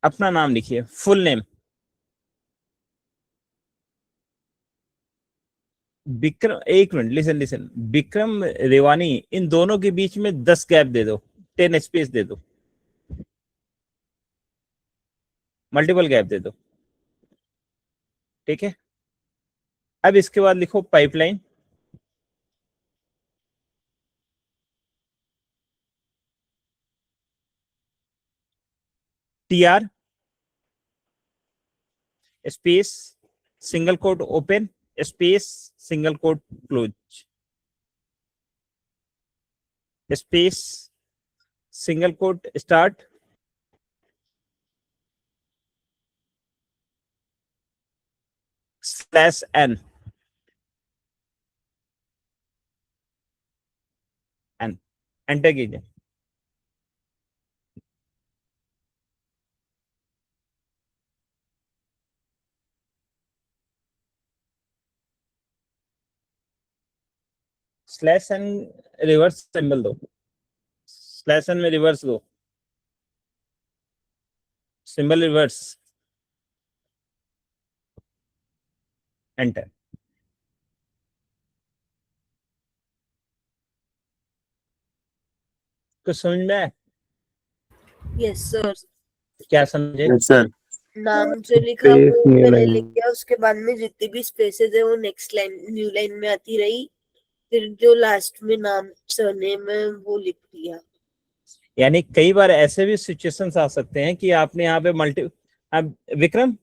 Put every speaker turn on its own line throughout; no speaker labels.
अपना नाम लिखिए, फुल नेम। विक्रम, एक minute, listen listen, Vikram Rewani, इन दोनों के बीच में 10 गैप दे दो, 10 स्पेस दे दो, मल्टीपल गैप दे दो, ठीक है। अब इसके बाद लिखो pipeline, TR space single quote open space single quote close space single quote start /n n, enter कीजिए। /n रिवर्स सिंबल दो, /n में रिवर्स दो, सिंबल रिवर्स, एंटर। कुछ समझ में आया?
Yes sir.
क्या समझे?
Yes sir.
नाम जो लिखा वो मैंने लिख दिया, उसके बाद में जितनी भी स्पेसेस है वो नेक्स्ट लाइन न्यू लाइन में आती रही, फिर जो लास्ट में नाम सरनेम है वो लिख दिया।
यानी कई बार ऐसे भी सिचुएशंस आ सकते हैं कि आपने यहाँ पे मल्टी, अब विक्रम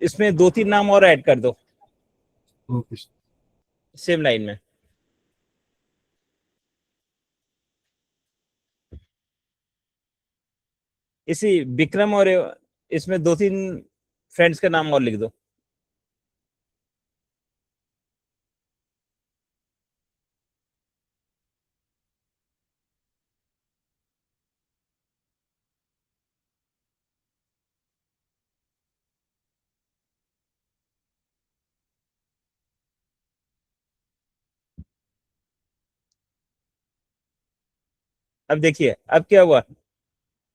इसमें 2-3 नाम और ऐड कर दो सेम लाइन में। इसी विक्रम और इसमें 2-3 फ्रेंड्स का नाम और लिख दो। अब देखिए अब क्या हुआ,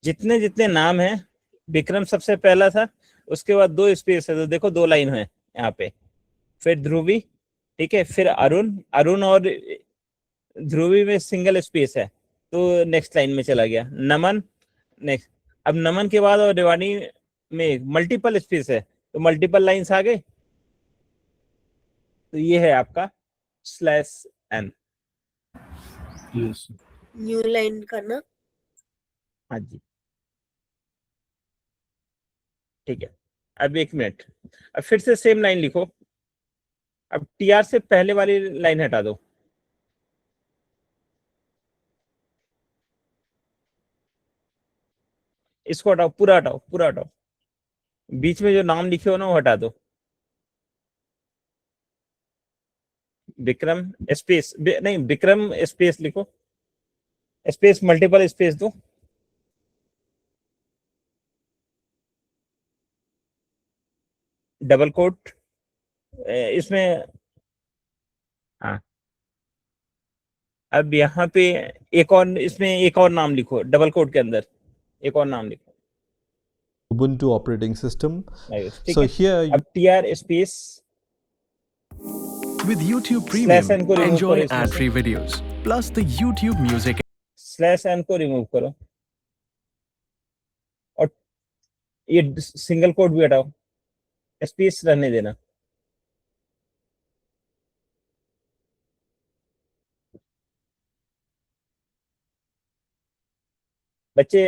जितने जितने नाम हैं, विक्रम सबसे पहला था, उसके बाद 2 स्पेस है, तो देखो 2 लाइन है यहाँ पे, फिर ध्रुवी, ठीक है, फिर अरुण, अरुण और ध्रुवी में सिंगल स्पेस है तो नेक्स्ट लाइन में चला गया, नमन नेक्स्ट। अब नमन के बाद और रेवानी में मल्टीपल स्पेस है तो मल्टीपल लाइंस आ गए, तो ये है आपका /n।
न्यू लाइन का ना?
हाँ जी, ठीक है। अब एक मिनट, अब फिर से सेम लाइन लिखो। अब TR से पहले वाली लाइन हटा दो, इसको हटाओ, पूरा हटाओ, पूरा हटाओ, बीच में जो नाम लिखे हो ना वो हटा दो। विक्रम स्पेस नहीं, विक्रम स्पेस लिखो, स्पेस मल्टीपल स्पेस दो, डबल कोट इसमें, हाँ। अब यहाँ पे एक और, इसमें एक और नाम लिखो, डबल कोट के अंदर एक और नाम लिखो,
Ubuntu operating system.
ठीक
So
है।
here you
अब TR space
With YouTube Premium,
/n को रिमूव
enjoy
करो, इसमें
ad-free videos, plus the YouTube Music.
/n को रिमूव करो और ये सिंगल कोट भी हटाओ, स्पेस रहने देना। बच्चे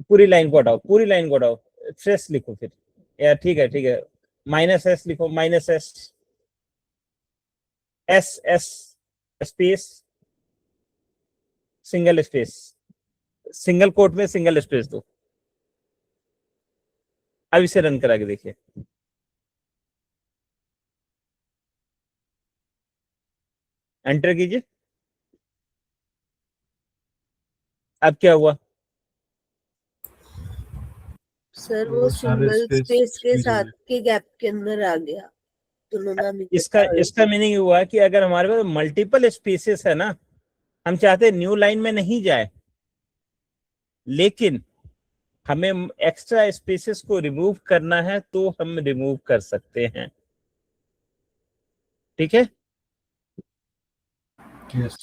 पूरी लाइन को हटाओ, पूरी लाइन को हटाओ, फ्रेश लिखो फिर, यार ठीक है, ठीक है, -s लिखो, -s space single space, single quote में सिंगल स्पेस दो। अब इसे रन करा के देखिए, एंटर कीजिए। अब क्या हुआ?
सर वो सिंगल स्पेस के साथ के गैप के अंदर आ गया, दोनों नाम
इसका मीनिंग हुआ कि अगर हमारे पास मल्टीपल स्पेसेस है ना, हम चाहते न्यू लाइन में नहीं जाए, लेकिन हमें एक्स्ट्रा स्पेसेस को रिमूव करना है तो हम रिमूव कर सकते हैं। ठीक है।
Yes.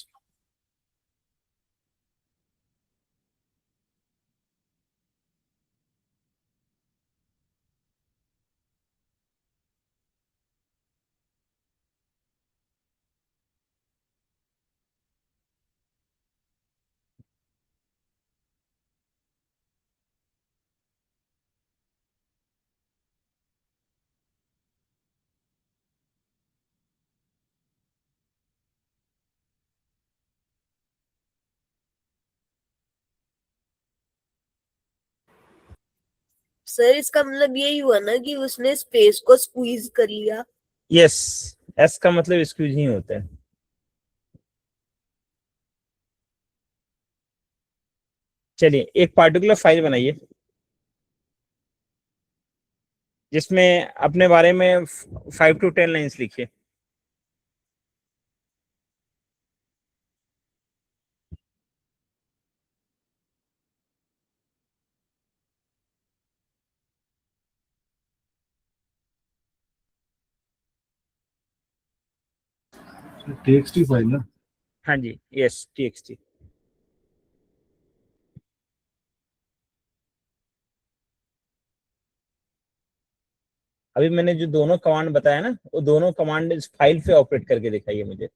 सर इसका मतलब यही हुआ ना कि उसने स्पेस को स्क्वीज कर लिया।
यस, एस का मतलब स्क्यूज ही होता है। चलिए एक पार्टिकुलर फाइल बनाइए जिसमें अपने बारे में 5 to 10 लाइंस लिखिए।
So TXT file ना?
हाँ जी, यस, txt। अभी मैंने जो दोनों कमांड बताया ना, वो दोनों कमांड इस फाइल पे ऑपरेट करके दिखाइए मुझे।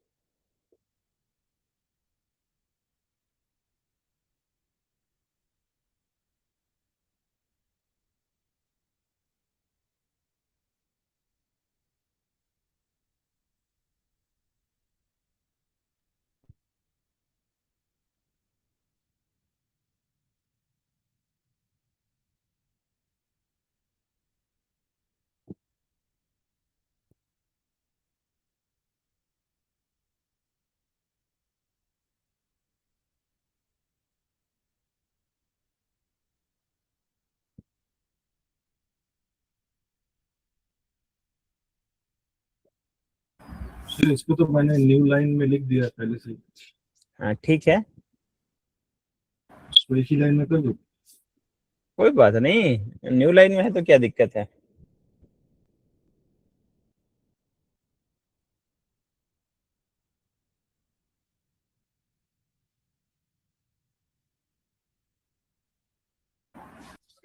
सर इसको तो मैंने न्यू लाइन में लिख दिया पहले से।
हाँ ठीक है,
इसको एक ही लाइन में कर दो।
कोई बात नहीं, न्यू लाइन में है तो क्या दिक्कत है।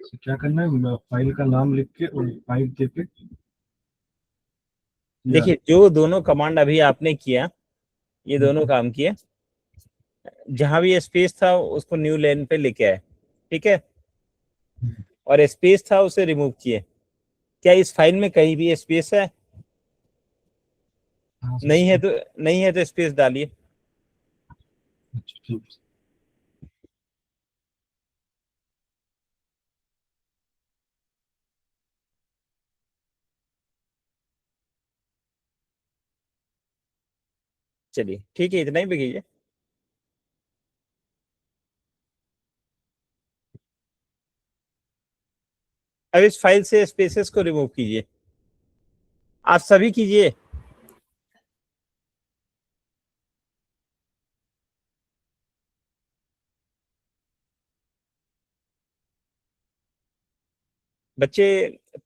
तो क्या करना है, फाइल का नाम लिख के और फाइल दे के या
देखिए जो दोनों कमांड अभी आपने किया, ये दोनों काम किए, जहां भी स्पेस था उसको न्यू लाइन पे लेके आए। ठीक है, और स्पेस था उसे रिमूव किए। क्या इस फाइल में कहीं भी स्पेस है?
हाँ,
नहीं है तो नहीं है तो स्पेस डालिए।
अच्छा, ठीक है।
चलिए ठीक है, इतना ही पे कीजिए। अब इस फाइल से स्पेसेस को रिमूव कीजिए, आप सभी कीजिए। बच्चे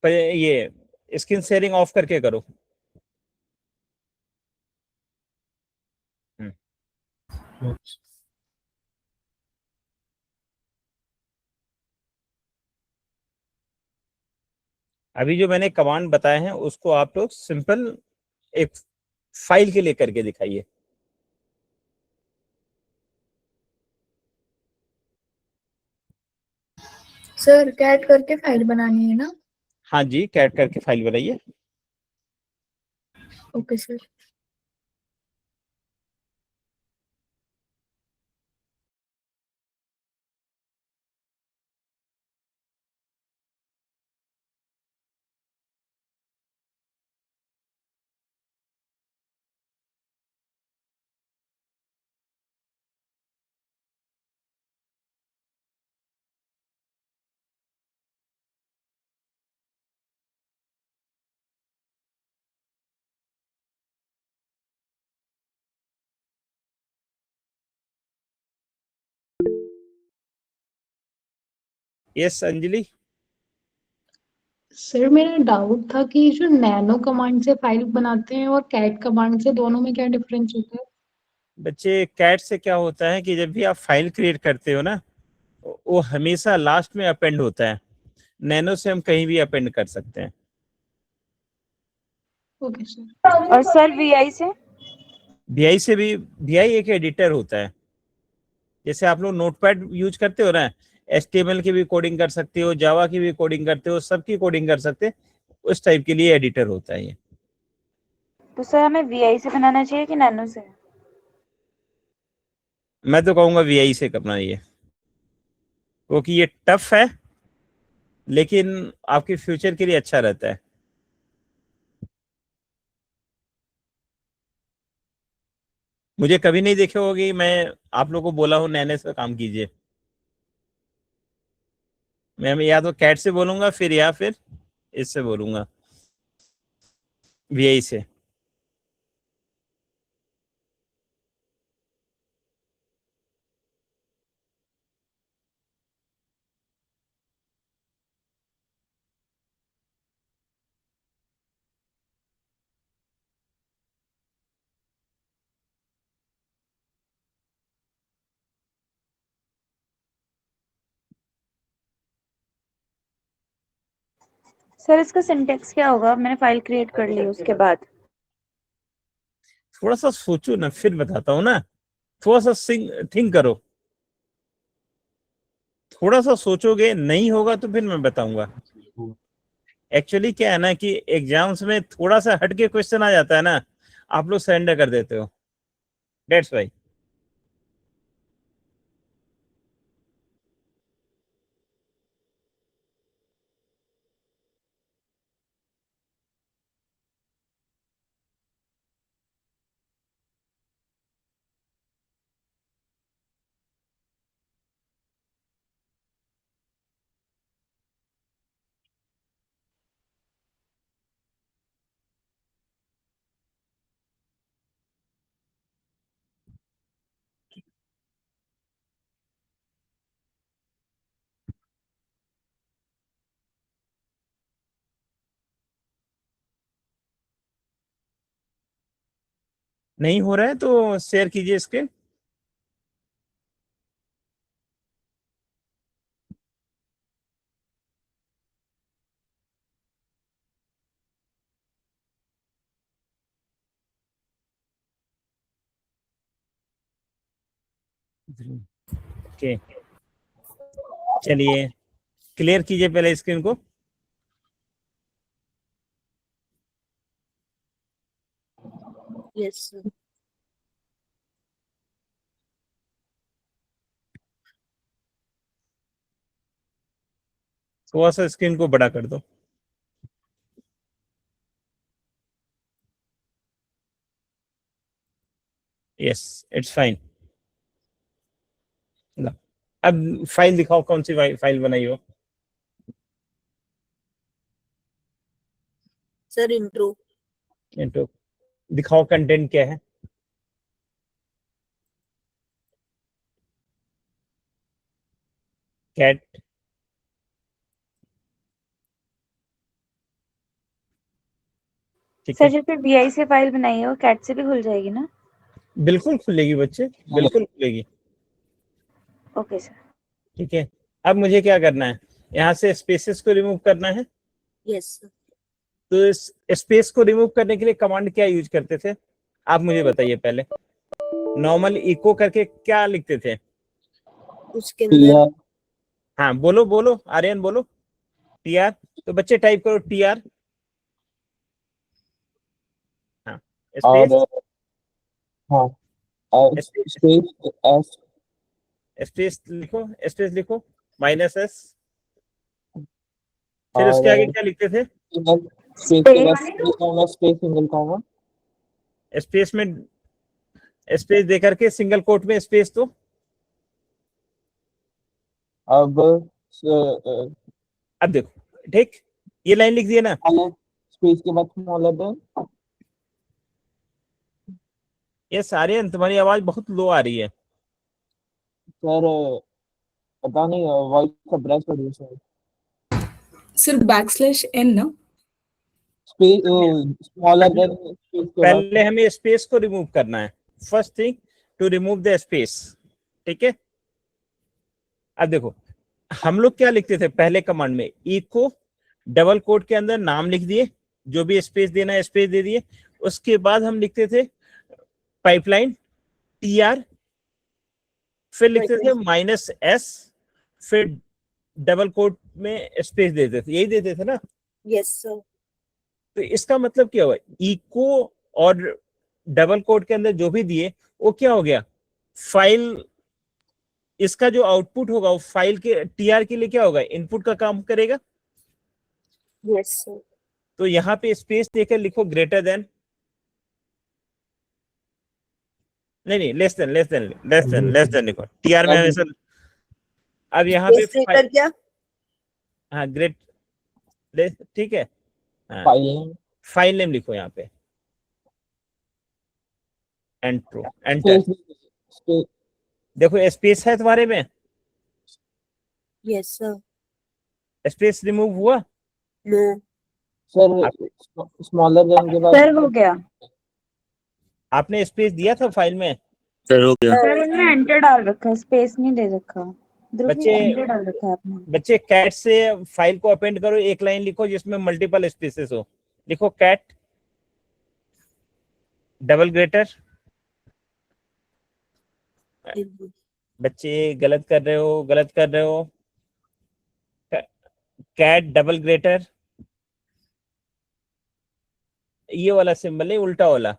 ये स्क्रीन शेयरिंग ऑफ करके करो।
अच्छा,
अभी जो मैंने कमांड बताए हैं उसको आप लोग सिंपल एक फाइल के लिए करके दिखाइए।
सर कैट करके फाइल बनानी है ना?
हाँ जी, कैट करके फाइल बनाइए।
Okay sir.
Yes Anjali.
Sir मेरा डाउट था कि जो नैनो कमांड से फाइल बनाते हैं और कैट कमांड से, दोनों में क्या डिफरेंस होता है?
बच्चे कैट से क्या होता है कि जब भी आप फाइल क्रिएट करते हो ना, वो हमेशा लास्ट में अपेंड होता है। नैनो से हम कहीं भी अपेंड कर सकते हैं।
Okay sir.
और सर वीआई से?
वीआई से भी, वीआई एक एडिटर होता है। जैसे आप लोग नोटपैड यूज करते हो ना, एचटीएमएल की भी कोडिंग कर सकते हो, जावा की भी कोडिंग करते हो, सबकी कोडिंग कर सकते हो। उस टाइप के लिए एडिटर होता है ये।
तो सर हमें वीआई से बनाना चाहिए कि नैनो से?
मैं तो कहूंगा वीआई से करना ये, क्योंकि ये टफ है लेकिन आपके फ्यूचर के लिए अच्छा रहता है। मुझे कभी नहीं देखे होगी मैं आप लोगों को बोला हूँ नैने से काम कीजिए। मैं या तो कैट से बोलूंगा फिर, या फिर इससे बोलूंगा, वीआई से।
सर इसका सिंटेक्स क्या होगा? मैंने फाइल क्रिएट कर ली उसके बाद।
थोड़ा सा सोचो ना, फिर बताता हूँ ना। थोड़ा सा थिंक करो। थोड़ा सा सोचोगे, नहीं होगा तो फिर मैं बताऊंगा। एक्चुअली क्या है ना कि एग्जाम्स में थोड़ा सा हटके क्वेश्चन आ जाता है ना, आप लोग सरेंडर कर देते हो। That's why. नहीं हो रहा है तो शेयर कीजिए स्क्रीन। ओके, चलिए क्लियर कीजिए पहले स्क्रीन को।
Yes sir.
थोड़ा सा स्क्रीन को बड़ा कर दो। Yes, it's fine. अब फाइल दिखाओ, कौन सी फाइल बनाई हो।
Sir intro.
तो दिखाओ कंटेंट क्या है। कैट। ठीक
सर
है,
जैसे वीआई से फाइल बनाई है वो कैट से भी खुल जाएगी ना?
बिल्कुल खुलेगी बच्चे, बिल्कुल खुलेगी।
Okay sir.
ठीक है, अब मुझे क्या करना है, यहाँ से स्पेसेस को रिमूव करना है।
Yes sir.
तो इस स्पेस को रिमूव करने के लिए कमांड क्या यूज करते थे, आप मुझे बताइए पहले। नॉर्मल इको करके क्या लिखते थे।
उसके अंदर
हाँ बोलो बोलो, आर्यन बोलो। टीआर। तो बच्चे टाइप करो टीआर। हाँ,
और
स्पेस।
हाँ और
स्पेस,
स्पेस एस
स्पेस लिखो, स्पेस लिखो, -s। फिर उसके आगे
और
क्या लिखते थे।
सिंगल स्पेस के बाद single comma space single comma
space में स्पेस दे करके सिंगल कोट में स्पेस दो।
अब
अब देखो, ठीक, ये लाइन लिख दिए ना।
स्पेस के बाद स्मॉलर देन।
ये सारे तुम्हारी आवाज बहुत लो आ रही है।
सर पता नहीं, वॉइस का ब्रेस प्रोड्यूसर
सिर्फ बैकस्लैश एन ना?
स्पेस स्मॉलर देन स्पेस के बाद
पहले हमें स्पेस को रिमूव करना है, first thing to remove the space. ठीक है, अब देखो हम लोग क्या लिखते थे पहले कमांड में, इको डबल कोट के अंदर नाम लिख दिए, जो भी स्पेस देना है स्पेस दे दिए, उसके बाद हम लिखते थे पाइपलाइन टीआर, फिर लिखते थे -s, फिर डबल कोट में स्पेस देते थे, यही देते थे ना।
Yes sir.
तो इसका मतलब क्या हुआ, इको और डबल कोट के अंदर जो भी दिए वो क्या हो गया, फाइल, इसका जो आउटपुट होगा वो फाइल के टीआर के लिए क्या होगा, इनपुट का काम करेगा।
Yes sir.
तो यहाँ पे स्पेस देकर लिखो ग्रेटर देन, नहीं लेस देन लिखो, टीआर में हमेशा। अब यहाँ पे
स्पेस क्या?
हाँ ग्रेट, ठीक है, हाँ
फाइल
फाइल नेम लिखो यहाँ पे, एंटर।
स्पेस स्पेस
देखो स्पेस है तुम्हारे में,
यस सर।
स्पेस रिमूव हुआ।
नो
सर, स्मॉलर देन के बाद
सर हो गया।
आपने स्पेस दिया था फाइल में।
सर हो गया।
सर इनमें एंटर डाल रखा है, स्पेस नहीं दे रखा। ध्रुव
बच्चे
एंटर डाल रखा है आपने।
बच्चे कैट से फाइल को अपेंड करो, एक लाइन लिखो जिसमें मल्टीपल स्पेसेस हो, लिखो कैट डबल ग्रेटर। बच्चे गलत कर रहे हो, कैट डबल ग्रेटर, ये वाला सिंबल नहीं, उल्टा वाला,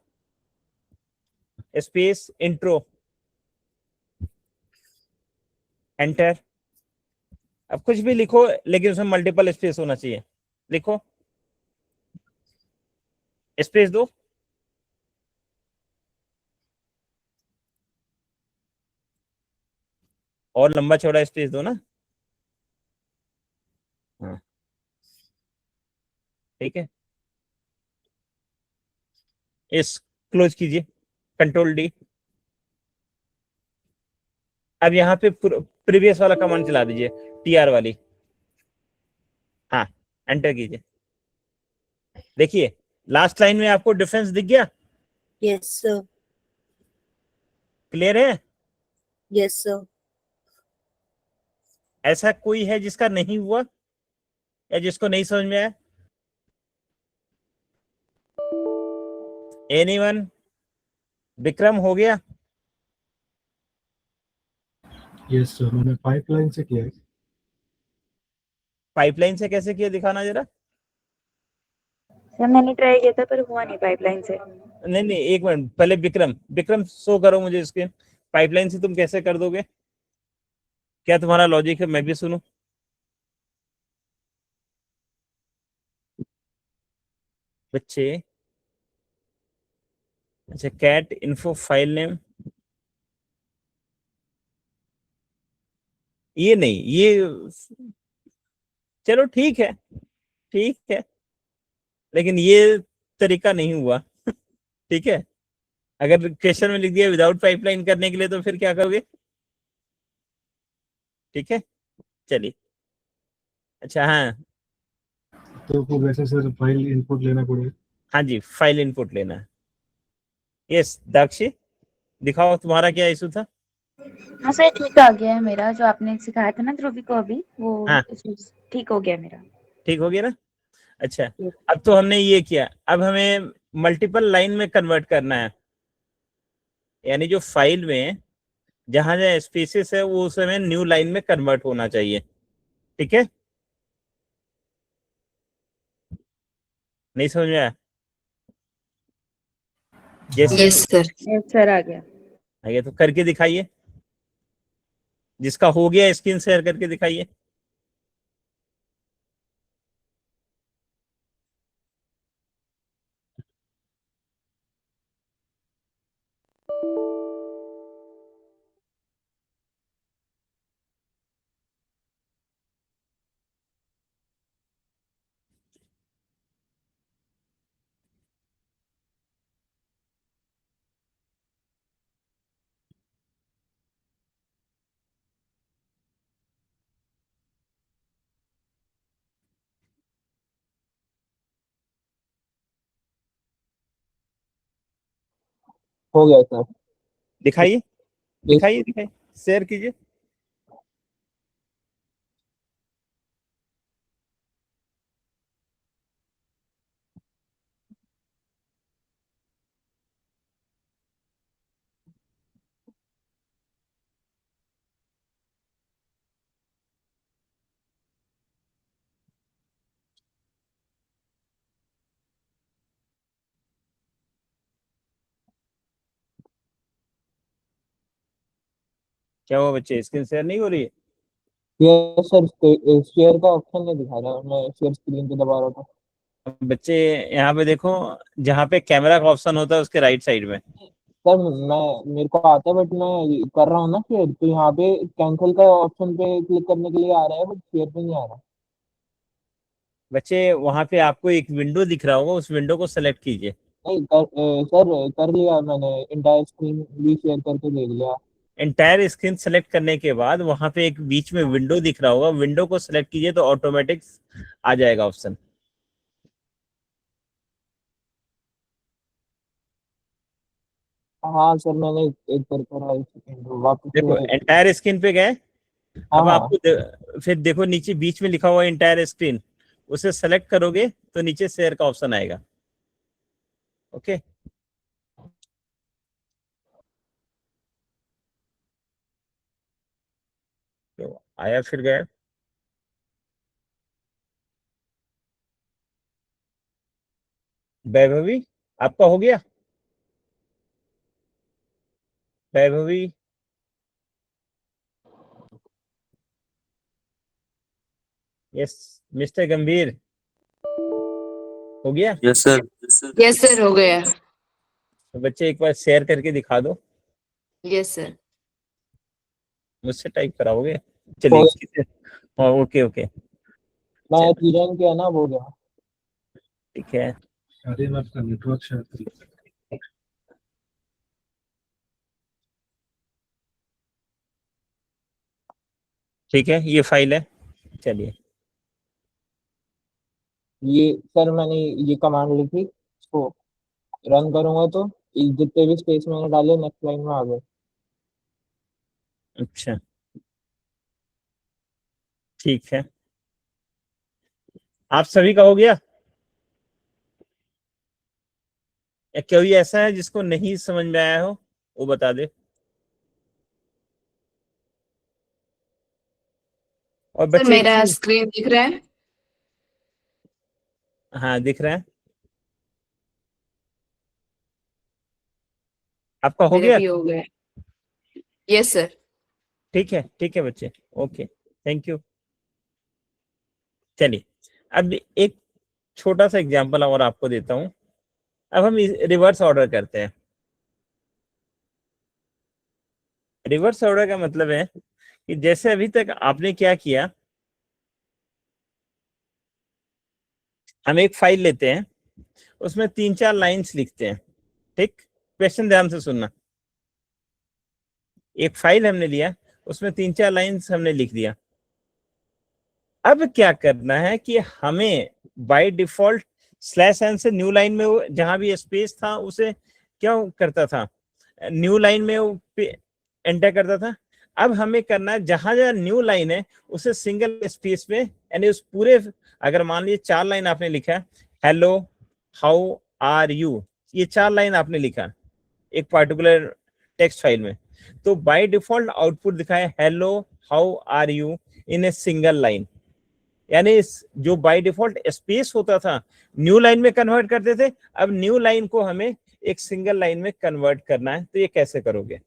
स्पेस इंट्रो, एंटर। अब कुछ भी लिखो लेकिन उसमें मल्टीपल स्पेस होना चाहिए, लिखो स्पेस दो, और लंबा चौड़ा स्पेस दो ना। हाँ ठीक है, इस क्लोज कीजिए, कंट्रोल डी। अब यहाँ पे प्रीवियस वाला कमांड चला दीजिए, टीआर वाली, हाँ एंटर कीजिए। देखिए लास्ट लाइन में आपको डिफरेंस दिख गया,
यस सर।
क्लियर है।
Yes sir.
ऐसा कोई है जिसका नहीं हुआ या जिसको नहीं समझ में आया? एनीवन? विक्रम हो गया?
यस सर, मैंने पाइपलाइन से किया है।
पाइपलाइन से कैसे किया, दिखाना जरा।
सर मैंने ट्राई किया था पर हुआ नहीं पाइपलाइन से।
नहीं एक मिनट, पहले विक्रम शो करो मुझे स्क्रीन। पाइपलाइन से तुम कैसे कर दोगे, क्या तुम्हारा लॉजिक है, मैं भी सुनूं। बच्चे अच्छा, कैट इन्फो फाइल नेम, ये नहीं, ये चलो ठीक है, ठीक है, लेकिन ये तरीका नहीं हुआ। ठीक है, अगर क्वेश्चन में लिख दिया विदाउट पाइपलाइन करने के लिए तो फिर क्या करोगे। ठीक है चलिए, अच्छा हाँ,
तो वो वैसे सर फाइल इनपुट लेना पड़ेगा।
हाँ जी फाइल इनपुट लेना है। यस दाक्षी, दिखाओ तुम्हारा क्या इशू था।
हाँ सर ठीक आ गया है मेरा, जो आपने सिखाया था ना ध्रुवी को अभी, वो
हाँ
ठीक हो गया मेरा।
ठीक हो गया ना। अच्छा अब तो हमने ये किया, अब हमें मल्टीपल लाइन में कन्वर्ट करना है, यानी जो फाइल में जहां जहां स्पेसेस है वो उस समय न्यू लाइन में कन्वर्ट होना चाहिए। ठीक है, नहीं समझ में आया? जैसे
यस सर।
यस सर आ गया।
आगे तो करके दिखाइए, जिसका हो गया स्क्रीन शेयर करके दिखाइए।
हो गया सर।
दिखाइए दिखाइए दिखाइए, शेयर कीजिए। क्या हुआ बच्चे, स्क्रीन शेयर नहीं हो रही है?
ये सर शेयर का ऑप्शन नहीं दिखा रहा, मैं शेयर स्क्रीन पे दबा रहा था।
बच्चे यहाँ पे देखो, जहाँ पे कैमरा का ऑप्शन होता है उसके राइट साइड में।
सर मैं मेरे को आता है, बट मैं कर रहा हूँ ना शेयर, तो यहाँ पे कैंसिल का ऑप्शन पे क्लिक करने के लिए आ रहा है, बट शेयर पे नहीं आ रहा।
बच्चे वहां पे आपको एक विंडो दिख रहा होगा, उस विंडो को सेलेक्ट कीजिए।
नहीं सर कर लिया मैंने, इंटायर स्क्रीन भी शेयर करके देख लिया।
एंटायर स्क्रीन सेलेक्ट करने के बाद वहां पे एक बीच में विंडो दिख रहा होगा, विंडो को सेलेक्ट कीजिए तो ऑटोमेटिक आ जाएगा ऑप्शन।
हाँ सर, मैंने एक कर करा, एक सेकंड वापस
देखो
से।
एंटायर स्क्रीन पे गए।
हाँ
अब
हाँ।
आपको फिर देखो नीचे बीच में लिखा हुआ है एंटायर स्क्रीन, उसे सेलेक्ट करोगे तो नीचे शेयर का ऑप्शन आएगा। ओके, तो आया फिर गया। वैभवी, आपका हो गया? वैभवी, यस। मिस्टर गंभीर, हो गया?
Yes sir.
यस सर, हो गया।
तो बच्चे एक बार शेयर करके दिखा दो।
Yes sir.
मुझसे टाइप कराओगे?
हो
चलिए
गया।
इसकी हाँ, ओके ओके।
मैं
चलो
एक्सपीरियंस किया ना, हो गया।
ठीक है।
अरे मैं आपका नेटवर्क शायद
ठीक है, ये फाइल है। चलिए,
ये सर मैंने ये कमांड लिखी, इसको रन करूंगा तो ये जितने भी स्पेस मैंने डाले नेक्स्ट लाइन में आ गए।
अच्छा ठीक है, आप सभी का हो गया? या कोई ऐसा है जिसको नहीं समझ में आया हो, वो बता दे। और
सर
बच्चे एक
मेरा
चीज,
स्क्रीन दिख रहा है।
हाँ दिख रहा है। आपका हो
मेरा
गया?
भी हो गया। Yes sir.
ठीक है बच्चे, ओके, थैंक यू। चलिए, अब एक छोटा सा एग्जांपल और आपको देता हूं। अब हम रिवर्स ऑर्डर करते हैं। रिवर्स ऑर्डर का मतलब है कि जैसे अभी तक आपने क्या किया, हम एक फाइल लेते हैं, उसमें 3-4 लाइंस लिखते हैं। ठीक, क्वेश्चन ध्यान से सुनना। एक फाइल हमने लिया, उसमें 3-4 लाइंस हमने लिख दिया। अब क्या करना है कि हमें बाय डिफॉल्ट स्लैश एन से न्यू लाइन में वो जहां भी स्पेस था उसे क्या करता था, न्यू लाइन में वो एंटर करता था। अब हमें करना है जहां जहां न्यू लाइन है उसे सिंगल स्पेस में, यानी उस पूरे, अगर मान लीजिए 4 लाइन आपने लिखा है, हेलो, हाउ आर यू, ये 4 लाइन आपने लिखा एक पार्टिकुलर टेक्स्ट फाइल में, तो बाय डिफॉल्ट आउटपुट दिखाए hello how are you in a single line. यानी जो बाय डिफॉल्ट स्पेस होता था न्यू लाइन में कन्वर्ट करते थे, अब न्यू लाइन को हमें एक सिंगल लाइन में कन्वर्ट करना है। तो ये कैसे करोगे?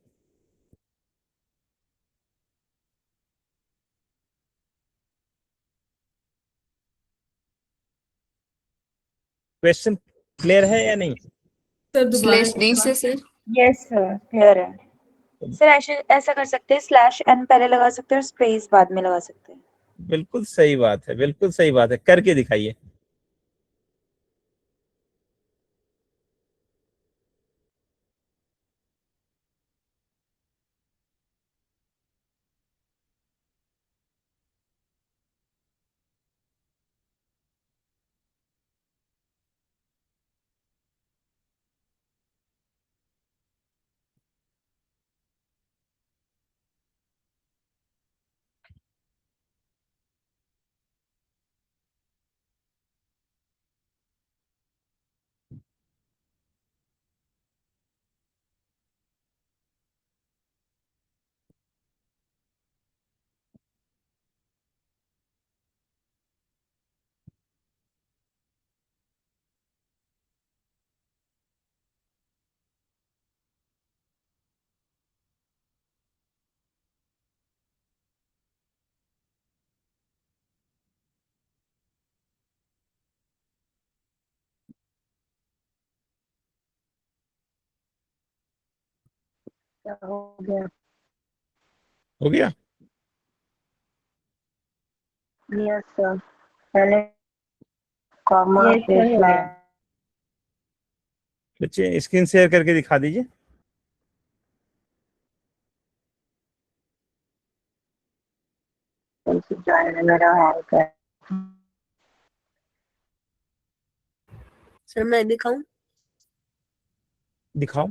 क्वेश्चन क्लियर है या नहीं?
सर स्लैश डी से सर।
यस सर, क्लियर है। सर ऐसे ऐसा कर सकते हैं, स्लैश एन पहले लगा सकते हैं और स्पेस बाद में लगा सकते हैं।
बिल्कुल सही बात है, बिल्कुल सही बात है, करके दिखाइए।
हो गया।
हो गया?
यस सर, पहले कॉमा
Yes,
फिर
sir, हो गया।
स्लैश।
बच्चे स्क्रीन शेयर करके दिखा दीजिए।
ज्वाइन मेरा है कर।
सर मैं दिखाऊं?
दिखाओ।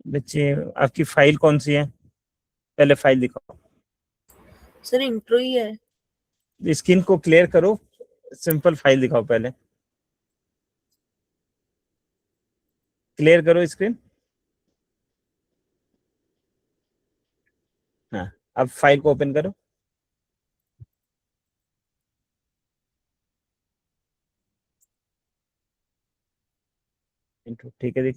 बच्चे आपकी फाइल कौन सी है? पहले फाइल दिखाओ।
सर इंट्रो ही है।
स्क्रीन को क्लियर करो, सिंपल फाइल दिखाओ। पहले क्लियर करो स्क्रीन। हाँ, अब फाइल को ओपन करो। इंट्रो, ठीक है। देख,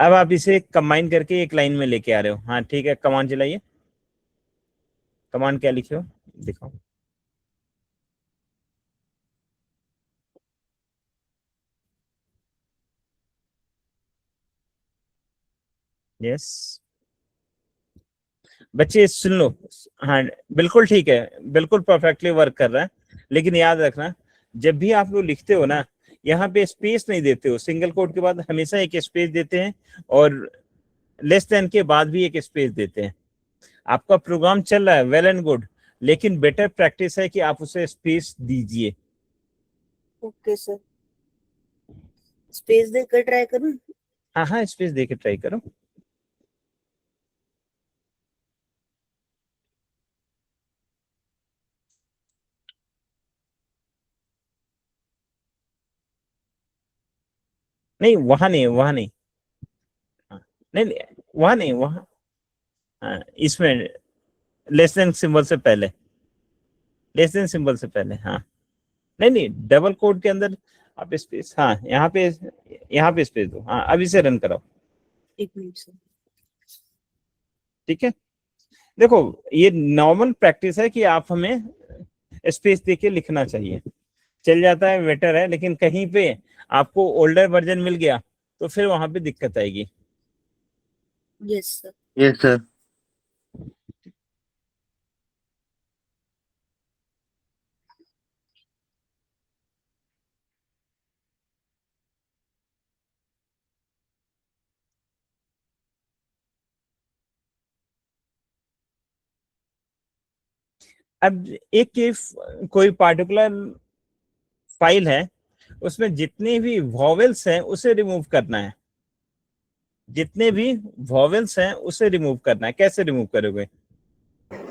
अब आप इसे कंबाइन करके एक लाइन में लेके आ रहे हो। हाँ ठीक है, कमांड चलाइए। कमांड क्या लिखे हो दिखाओ। यस बच्चे सुन लो। हाँ बिल्कुल ठीक है, बिल्कुल परफेक्टली वर्क कर रहा है। लेकिन याद रखना, जब भी आप लोग लिखते हो ना, यहाँ पे स्पेस नहीं देते हो। सिंगल कोट के बाद हमेशा एक स्पेस देते हैं, और लेस देन के बाद भी एक स्पेस देते हैं। आपका प्रोग्राम चल रहा है, वेल एंड गुड, लेकिन बेटर प्रैक्टिस है कि आप उसे स्पेस दीजिए।
ओके सर, स्पेस देकर ट्राई करूं?
हाँ हाँ, स्पेस दे के ट्राई करो। नहीं वहां नहीं, वहां नहीं। हाँ, नहीं नहीं, वहां नहीं, वहां। हाँ, इसमें लेस देन सिंबल से पहले, लेस देन सिंबल से पहले। हाँ नहीं नहीं, डबल कोड के अंदर आप स्पेस, हाँ यहाँ पे स्पेस दो। हाँ अब इसे रन कराओ।
एक मिनट सर।
ठीक है, देखो ये नॉर्मल प्रैक्टिस है कि आप हमें स्पेस देके लिखना चाहिए। चल जाता है, बेटर है, लेकिन कहीं पे आपको ओल्डर वर्जन मिल गया तो फिर वहां पे दिक्कत आएगी।
Yes sir.
Yes sir.
अब एक कोई पार्टिकुलर फाइल है, उसमें जितने भी वॉवेल्स हैं उसे रिमूव करना है। जितने भी वॉवेल्स हैं उसे रिमूव करना है। कैसे रिमूव करोगे?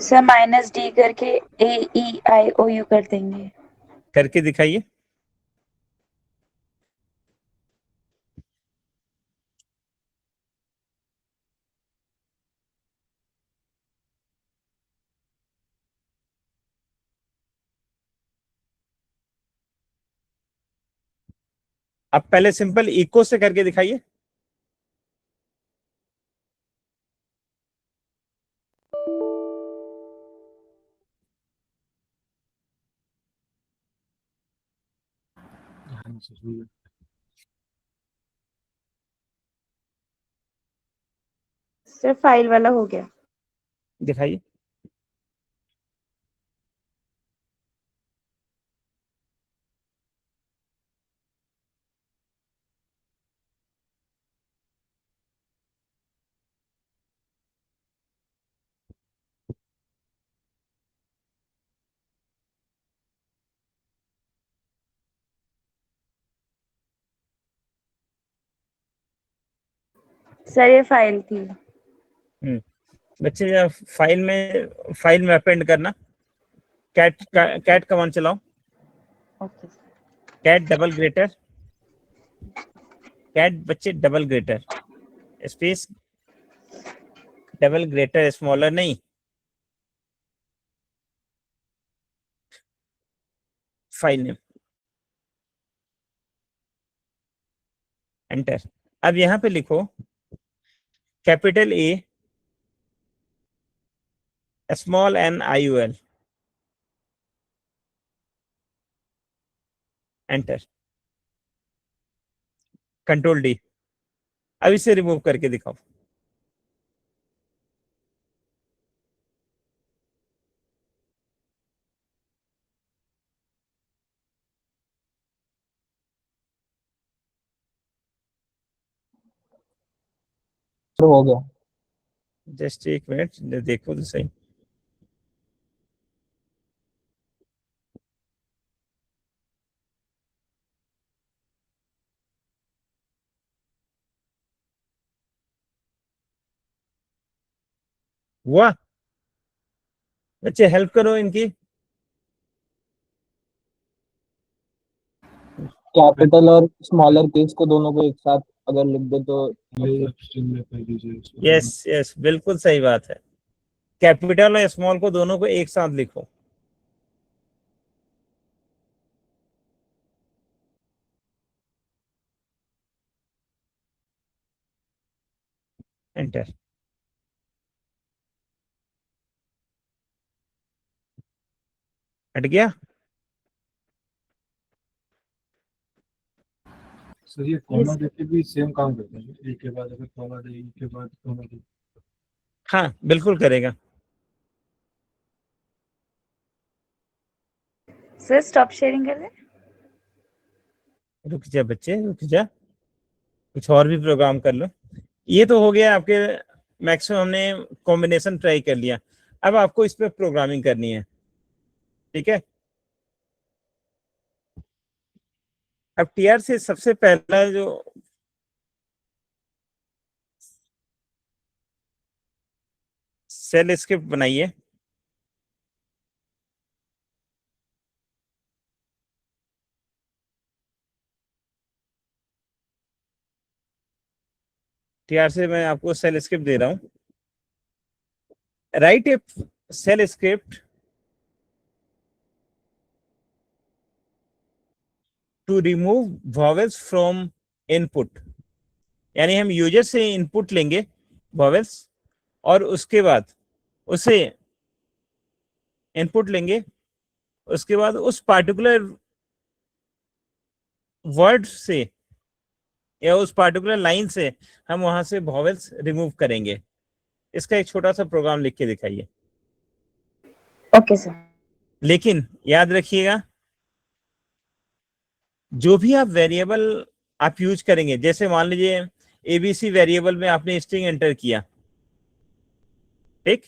सर -D करके AEIOU कर देंगे।
करके दिखाइए। अब पहले सिंपल इको से करके दिखाइए।
सर फाइल वाला हो गया।
दिखाइए।
सर ये फाइल थी।
बच्चे जब फाइल में अपेंड करना, कैट कमांड चलाओ।
Okay sir.
Cat double greater, cat बच्चे double greater space, double greater smaller नहीं, फाइल नेम, एंटर। अब यहाँ पे लिखो capital A, small N I U L, enter, control D. अब इसे रिमूव करके दिखाओ।
सर हो गया।
जस्ट एक मिनट देखो तो सही। हुआ? बच्चे हेल्प करो इनकी।
कैपिटल और स्मॉलर केस को दोनों को एक साथ अगर लिख दे तो
ये स्ट्रिंग में कर दीजिए इसको।
यस यस, बिल्कुल सही बात है। कैपिटल और स्मॉल को दोनों को एक साथ लिखो। एंटर। हट गया?
सर ये कॉमा देके भी सेम काम करते हैं, एक के बाद अगर कॉमा दे, एक के बाद कॉमा दे।
हाँ बिल्कुल करेगा।
सर स्टॉप शेयरिंग कर दे।
रुक जा बच्चे, रुक जा, कुछ और भी प्रोग्राम कर लो। ये तो हो गया आपके, मैक्सिमम हमने कॉम्बिनेशन ट्राई कर लिया। अब आपको इस पे प्रोग्रामिंग करनी है, ठीक है। अब टीआर से सबसे पहला जो सेल स्क्रिप्ट बनाइए। टीआर से मैं आपको सेल स्क्रिप्ट दे रहा हूं। Write a shell script to remove vowels from input, यानी हम यूजर से इनपुट लेंगे वॉवेल्स, और उसके बाद उसे इनपुट लेंगे, उसके बाद उस पार्टिकुलर वर्ड से या उस पार्टिकुलर लाइन से हम वहां से वॉवेल्स रिमूव करेंगे। इसका एक छोटा सा प्रोग्राम लिख के दिखाइए।
Okay sir.
लेकिन याद रखिएगा, जो भी आप वेरिएबल आप यूज करेंगे, जैसे मान लीजिए एबीसी वेरिएबल में आपने स्ट्रिंग एंटर किया, ठीक,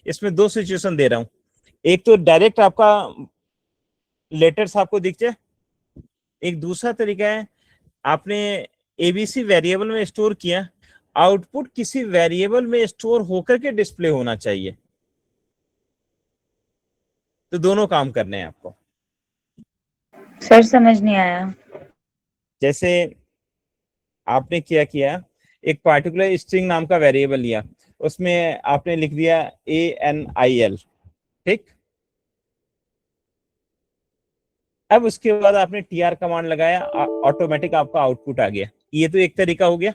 इसमें दो सिचुएशन दे रहा हूं। एक तो डायरेक्ट आपका लेटर्स आपको दिख जाए, एक दूसरा तरीका है आपने एबीसी वेरिएबल में स्टोर किया, आउटपुट किसी वेरिएबल में स्टोर होकर के डिस्प्ले होना चाहिए। तो दोनों काम करने हैं आपको।
सर समझ नहीं आया।
जैसे आपने क्या किया, एक पार्टिकुलर स्ट्रिंग नाम का वेरिएबल लिया, उसमें आपने लिख दिया ANIL, ठीक। अब उसके बाद आपने TR कमांड लगाया, ऑटोमेटिक आपका आउटपुट आ गया। ये तो एक तरीका हो गया,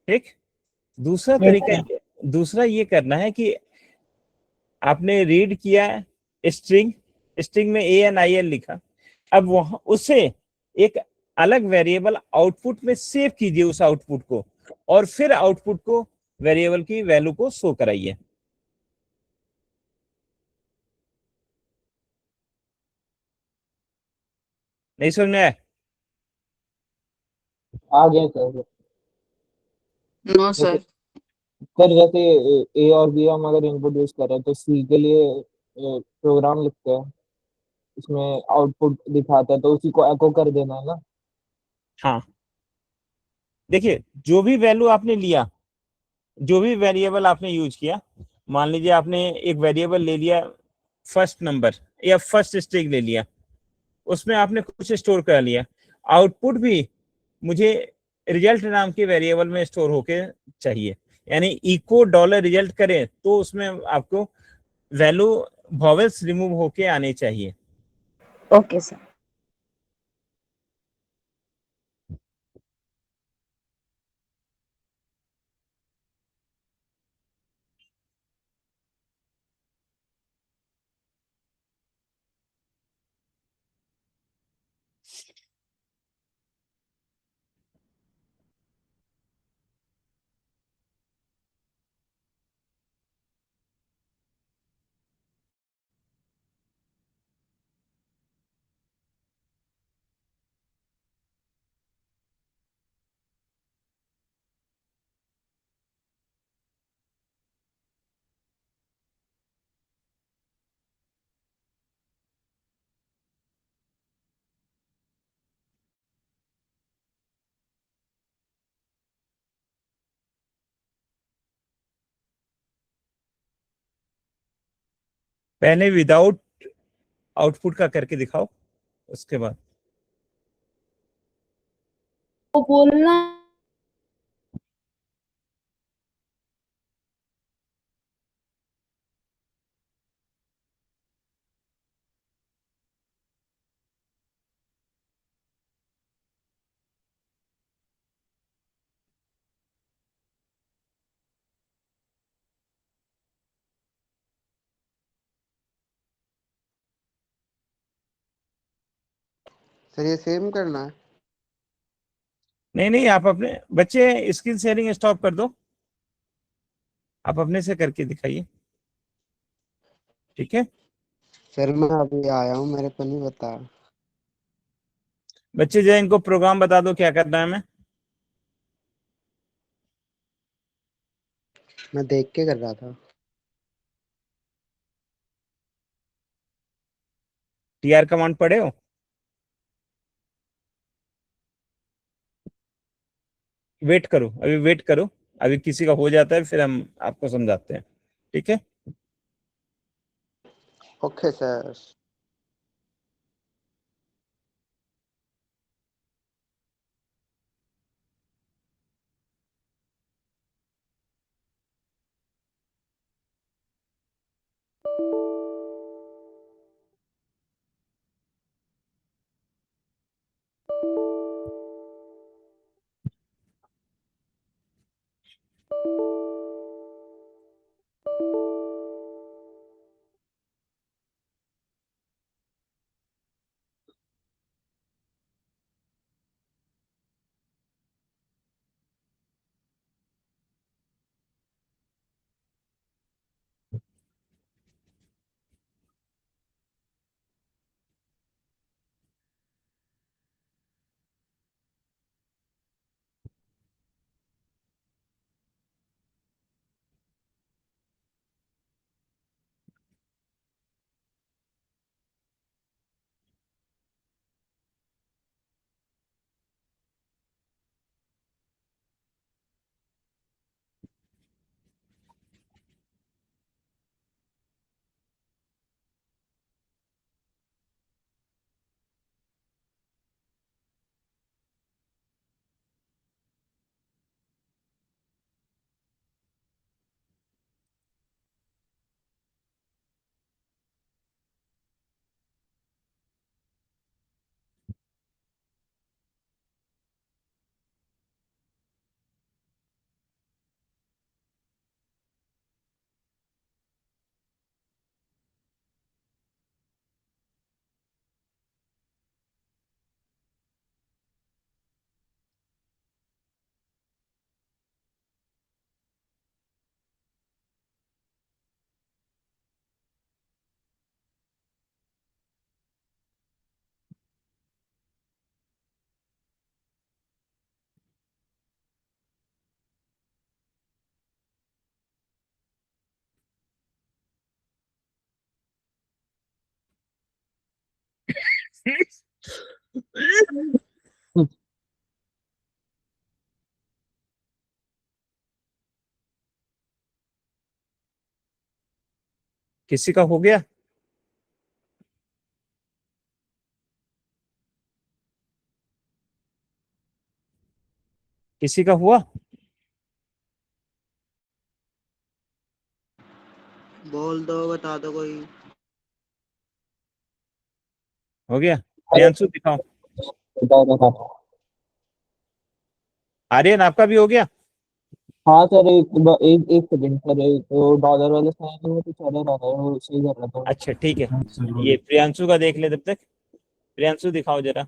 ठीक। दूसरा तरीका, दूसरा ये करना है कि आपने रीड किया स्ट्रिंग, स्ट्रिंग में ANIL लिखा, अब वहां उसे एक अलग वेरिएबल आउटपुट में सेव कीजिए उस आउटपुट को, और फिर आउटपुट को वेरिएबल की वैल्यू को शो कराइए। नहीं समझ में आया?
आ गया सर।
No sir.
सर जैसे ए और बी हम अगर इनपुट यूज कर रहे हैं तो सी के लिए प्रोग्राम लिखते हैं, इसमें आउटपुट दिखाता है तो उसी को एको कर देना है ना।
हाँ, देखिए जो भी वैल्यू आपने लिया, जो भी वेरिएबल आपने यूज किया, मान लीजिए आपने एक वेरिएबल ले लिया फर्स्ट नंबर या फर्स्ट स्ट्रिंग ले लिया, उसमें आपने कुछ स्टोर कर लिया, आउटपुट भी मुझे रिजल्ट नाम के वेरिएबल में स्टोर होके चाहिए, यानी इको डॉलर रिजल्ट करें तो उसमें आपको वैल्यू वॉवेल्स रिमूव होके आने चाहिए।
Okay sir.
पहले विदाउट आउटपुट का करके दिखाओ, उसके बाद
वो बोलना
सर ये सेम करना है।
नहीं नहीं, आप अपने बच्चे स्क्रीन शेयरिंग स्टॉप कर दो, आप अपने से करके दिखाइए, ठीक है।
सर मैं अभी आया हूँ, मेरे को नहीं बता।
बच्चे जो है इनको प्रोग्राम बता दो क्या करना है।
मैं देख के कर रहा था।
टीआर कमांड पढ़े हो? वेट करो, अभी वेट करो, अभी किसी का हो जाता है फिर हम आपको समझाते हैं, ठीक है।
Okay sir.
किसी का हो गया? किसी का हुआ?
बोल दो, बता दो कोई।
हो गया? प्रियांशु दिखाओ। आर्यन आपका भी हो गया?
हाँ सर, एक एक सेकंड सर, एक तो डॉलर वाले साइन में तो चले रहा था, वो सही कर रहा था।
अच्छा ठीक है,
हाँ, सर बोलो।
ये प्रियांशु का देख ले तब तक। प्रियांशु दिखाओ जरा।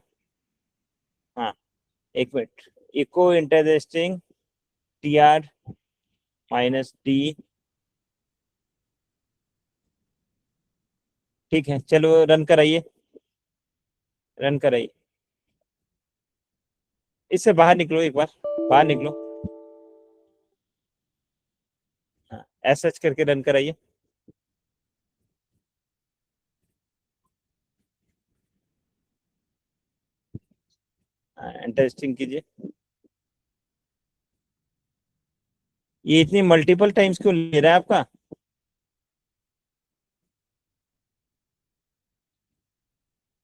हाँ, एक मिनट। इको इंटरेस्टिंग टीआर -d, ठीक है, चलो रन कराइए, रन कराइए। इससे बाहर निकलो, एक बार बाहर निकलो। हाँ, ऐसा करके रन कराइए। इंटरेस्टिंग कीजिए। ये इतनी मल्टीपल टाइम्स क्यों ले रहा है आपका?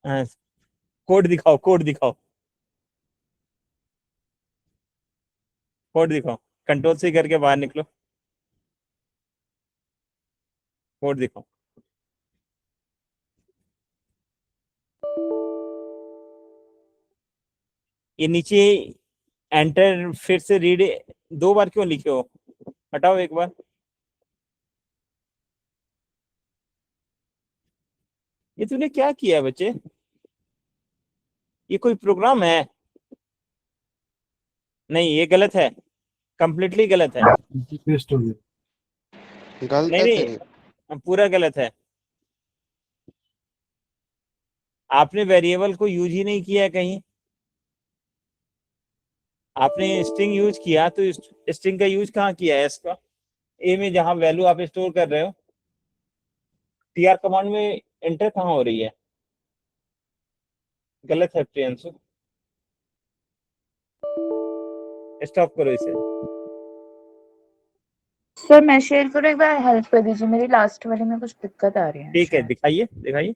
हाँ, कोड दिखाओ, कोड दिखाओ, कोड दिखाओ, कंट्रोल सी करके बाहर निकलो, कोड दिखाओ। ये नीचे एंटर फिर से रीड 2 बार क्यों लिखे हो? हटाओ एक बार। ये तूने क्या किया है बच्चे? ये कोई प्रोग्राम है? नहीं, ये गलत है, कंप्लीटली गलत है।
पेस्ट हो गया।
गलत
नहीं
है
नहीं,
तेरी।
पूरा गलत है। आपने वेरिएबल को यूज ही नहीं किया है कहीं। आपने स्ट्रिंग यूज किया तो स्ट्रिंग का यूज कहाँ किया है? इसका ए में जहां वैल्यू आप स्टोर कर रहे हो, टीआर कमांड में एंटर कहाँ हो रही है? गलत है प्रियांशु, स्टॉप करो इसे।
सर मैं शेयर करूँ, एक बार हेल्प कर दीजिए, मेरी लास्ट वाले में कुछ दिक्कत आ रही है
ठीक है,
शायद।
दिखाइए दिखाइए।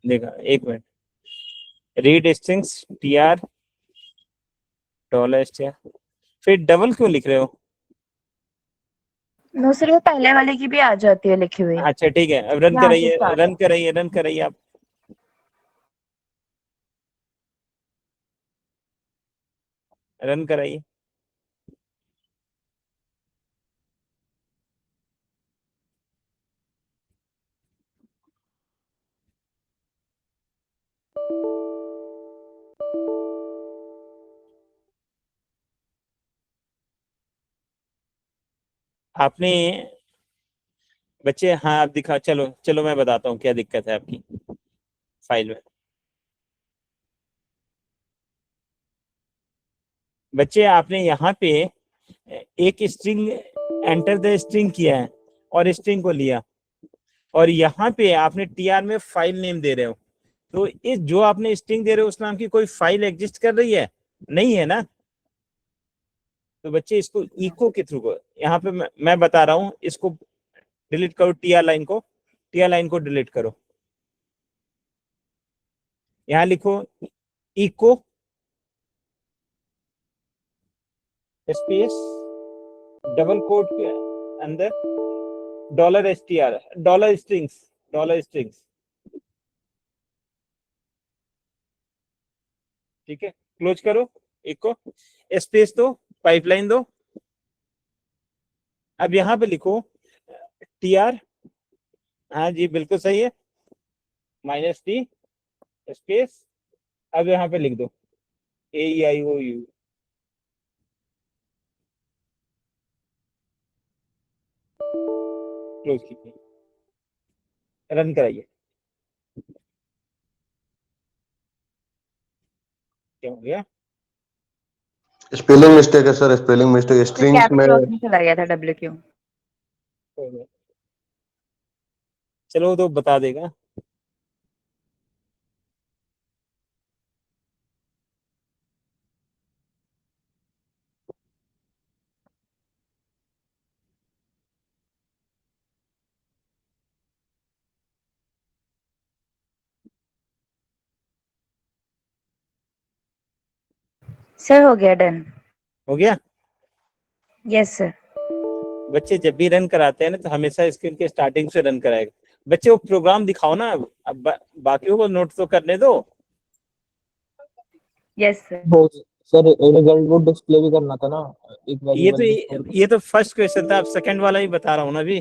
देखा, एक minute. Read strings TR $STR, फिर डबल क्यों लिख रहे हो?
नो सर, वो पहले वाले की भी आ जाती है लिखी हुई,
अच्छा ठीक है, अब रन
यहाँ से
कराइए,
स्टार्ट
रन
है।
कराइए, रन कराइए आप। रन कराइए। आपने बच्चे, हाँ आप दिखा, चलो चलो मैं बताता हूँ क्या दिक्कत है आपकी फाइल में। बच्चे आपने यहाँ पे एक स्ट्रिंग एंटर द स्ट्रिंग किया है और स्ट्रिंग को लिया, और यहाँ पे आपने टीआर में फाइल नेम दे रहे हो, तो इस जो आपने स्ट्रिंग दे रहे हो उस नाम की कोई फाइल एग्जिस्ट कर रही है? नहीं है ना। तो बच्चे इसको इको के थ्रू को, यहाँ पे मैं बता रहा हूँ, इसको डिलीट करो, टीआर लाइन को, टीआर लाइन को डिलीट करो। यहाँ लिखो इको स्पेस डबल कोट के अंदर $STR, dollar strings, dollar strings. ठीक है, क्लोज करो, इको स्पेस दो, पाइपलाइन दो। अब यहाँ पे लिखो टीआर, हाँ जी बिल्कुल सही है, -T स्पेस, अब यहाँ पे लिख दो AEIOU। क्लोज कीजिए, रन कराइए। क्या हो गया?
स्पेलिंग मिस्टेक है सर, स्पेलिंग मिस्टेक स्ट्रिंग्स में।
कैप्स लॉक में चला गया था WQ।
हो गया। चलो वो तो बता देगा।
सर हो गया, डन।
हो गया।
Yes sir.
बच्चे जब भी रन कराते हैं ना तो हमेशा स्क्रीन के स्टार्टिंग से रन कराएगा। बच्चे वो प्रोग्राम दिखाओ ना, अब बाकियों को नोट तो करने दो।
Yes sir.
वो सर रिजल्ट वो डिस्प्ले भी करना था ना, एक वेरिएबल
ये तो फर्स्ट क्वेश्चन था, अब सेकंड वाला ही बता रहा हूँ ना अभी।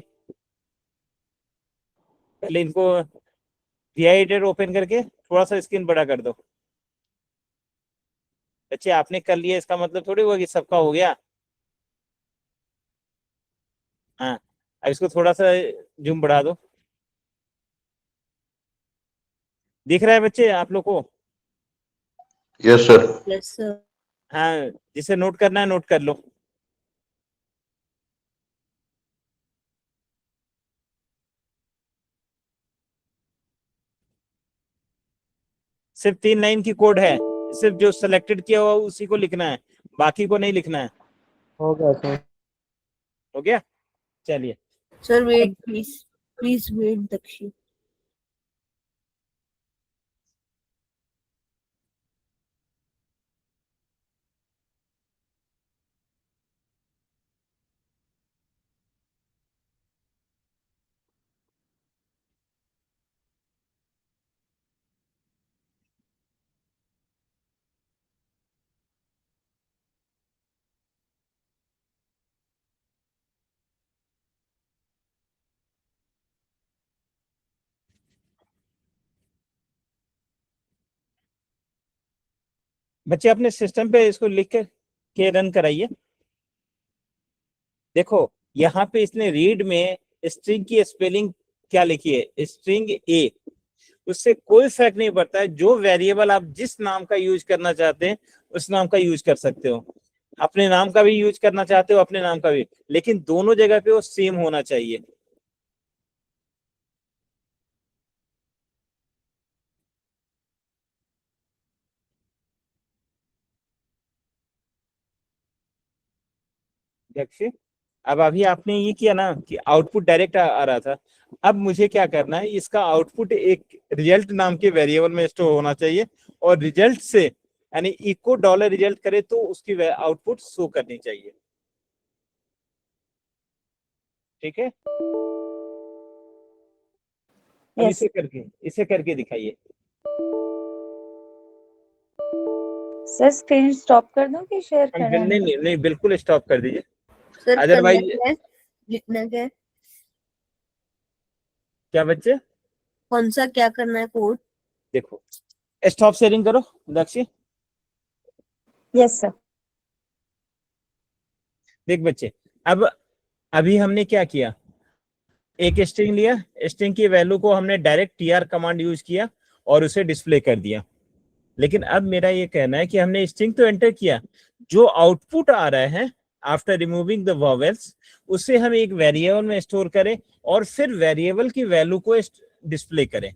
पहले इनको VI एडिटर ओपन करके थोड़ा सा स्क्रीन बड़ा कर दो। बच्चे आपने कर लिया इसका मतलब थोड़ी हुआ कि सबका हो गया। हाँ, अब इसको थोड़ा सा जूम बढ़ा दो। दिख रहा है बच्चे आप लोग को?
Yes sir.
Yes sir.
हाँ, जिसे नोट करना है नोट कर लो। सिर्फ 3 लाइन की कोड है, सिर्फ जो सिलेक्टेड किया हुआ उसी को लिखना है, बाकी को नहीं लिखना है।
हो गया सर।
हो गया, चलिए।
Sir wait please, please wait Dakshi.
बच्चे अपने सिस्टम पे इसको लिख के रन कराइए। देखो यहाँ पे इसने रीड में स्ट्रिंग की स्पेलिंग क्या लिखी है, स्ट्रिंग ए। उससे कोई फर्क नहीं पड़ता है, जो वेरिएबल आप जिस नाम का यूज करना चाहते हैं उस नाम का यूज कर सकते हो। अपने नाम का भी यूज करना चाहते हो, अपने नाम का भी, लेकिन दोनों जगह पे वो सेम होना चाहिए। देखिए, अब अभी आपने ये किया ना कि आउटपुट डायरेक्ट आ रहा था। अब मुझे क्या करना है, इसका आउटपुट एक रिजल्ट नाम के वेरिएबल में स्टोर होना चाहिए, और रिजल्ट से यानी इको डॉलर रिजल्ट करे तो उसकी आउटपुट शो करनी चाहिए। ठीक है, अब
Yes.
इसे करके दिखाइए।
सर स्क्रीन स्टॉप कर दूं कि शेयर
हम
करना है?
नहीं, बिल्कुल स्टॉप कर दीजिए।
सर करना
अदरवाइज
क्या है, लिखना क्या है,
क्या बच्चे,
कौन सा क्या करना है कोड?
देखो स्टॉप शेयरिंग करो दक्षी।
Yes sir.
देख बच्चे, अब अभी हमने क्या किया, एक स्ट्रिंग लिया, स्ट्रिंग की वैल्यू को हमने डायरेक्ट टीआर कमांड यूज किया और उसे डिस्प्ले कर दिया। लेकिन अब मेरा ये कहना है कि हमने स्ट्रिंग तो एंटर किया, जो आउटपुट आ रहा है आफ्टर रिमूविंग द वॉवेल्स, उसे हम एक वेरिएबल में स्टोर करें और फिर वेरिएबल की वैल्यू को डिस्प्ले करें।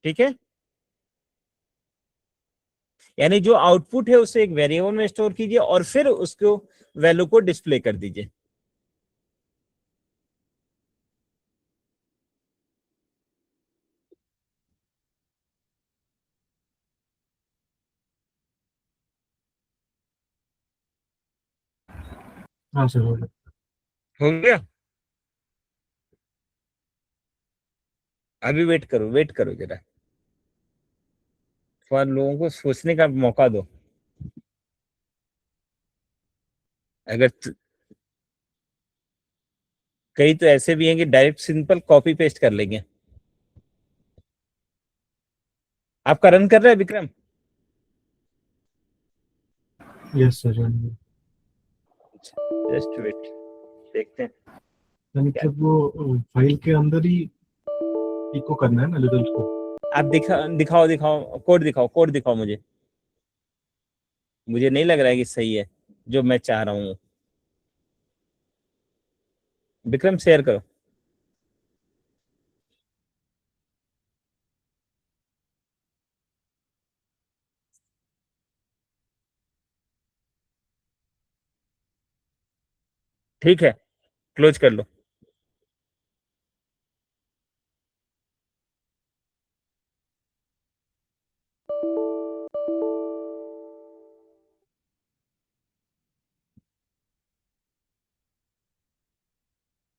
ठीक है, यानी जो आउटपुट है उसे एक वेरिएबल में स्टोर कीजिए और फिर उसको वैल्यू को डिस्प्ले कर दीजिए।
हाँ सर हो गया।
हो गया, अभी वेट करो जरा, थोड़ा लोगों को सोचने का मौका दो। अगर कई तो ऐसे भी हैं कि डायरेक्ट सिंपल कॉपी पेस्ट कर लेंगे। आपका रन कर रहा है Vikram?
Yes sir.
Just wait, देखते हैं।
मतलब वो फाइल के अंदर ही इको करना है ना रिजल्ट को?
आप दिखाओ कोड दिखाओ मुझे नहीं लग रहा है कि सही है जो मैं चाह रहा हूँ। विक्रम शेयर करो। ठीक है, क्लोज कर लो।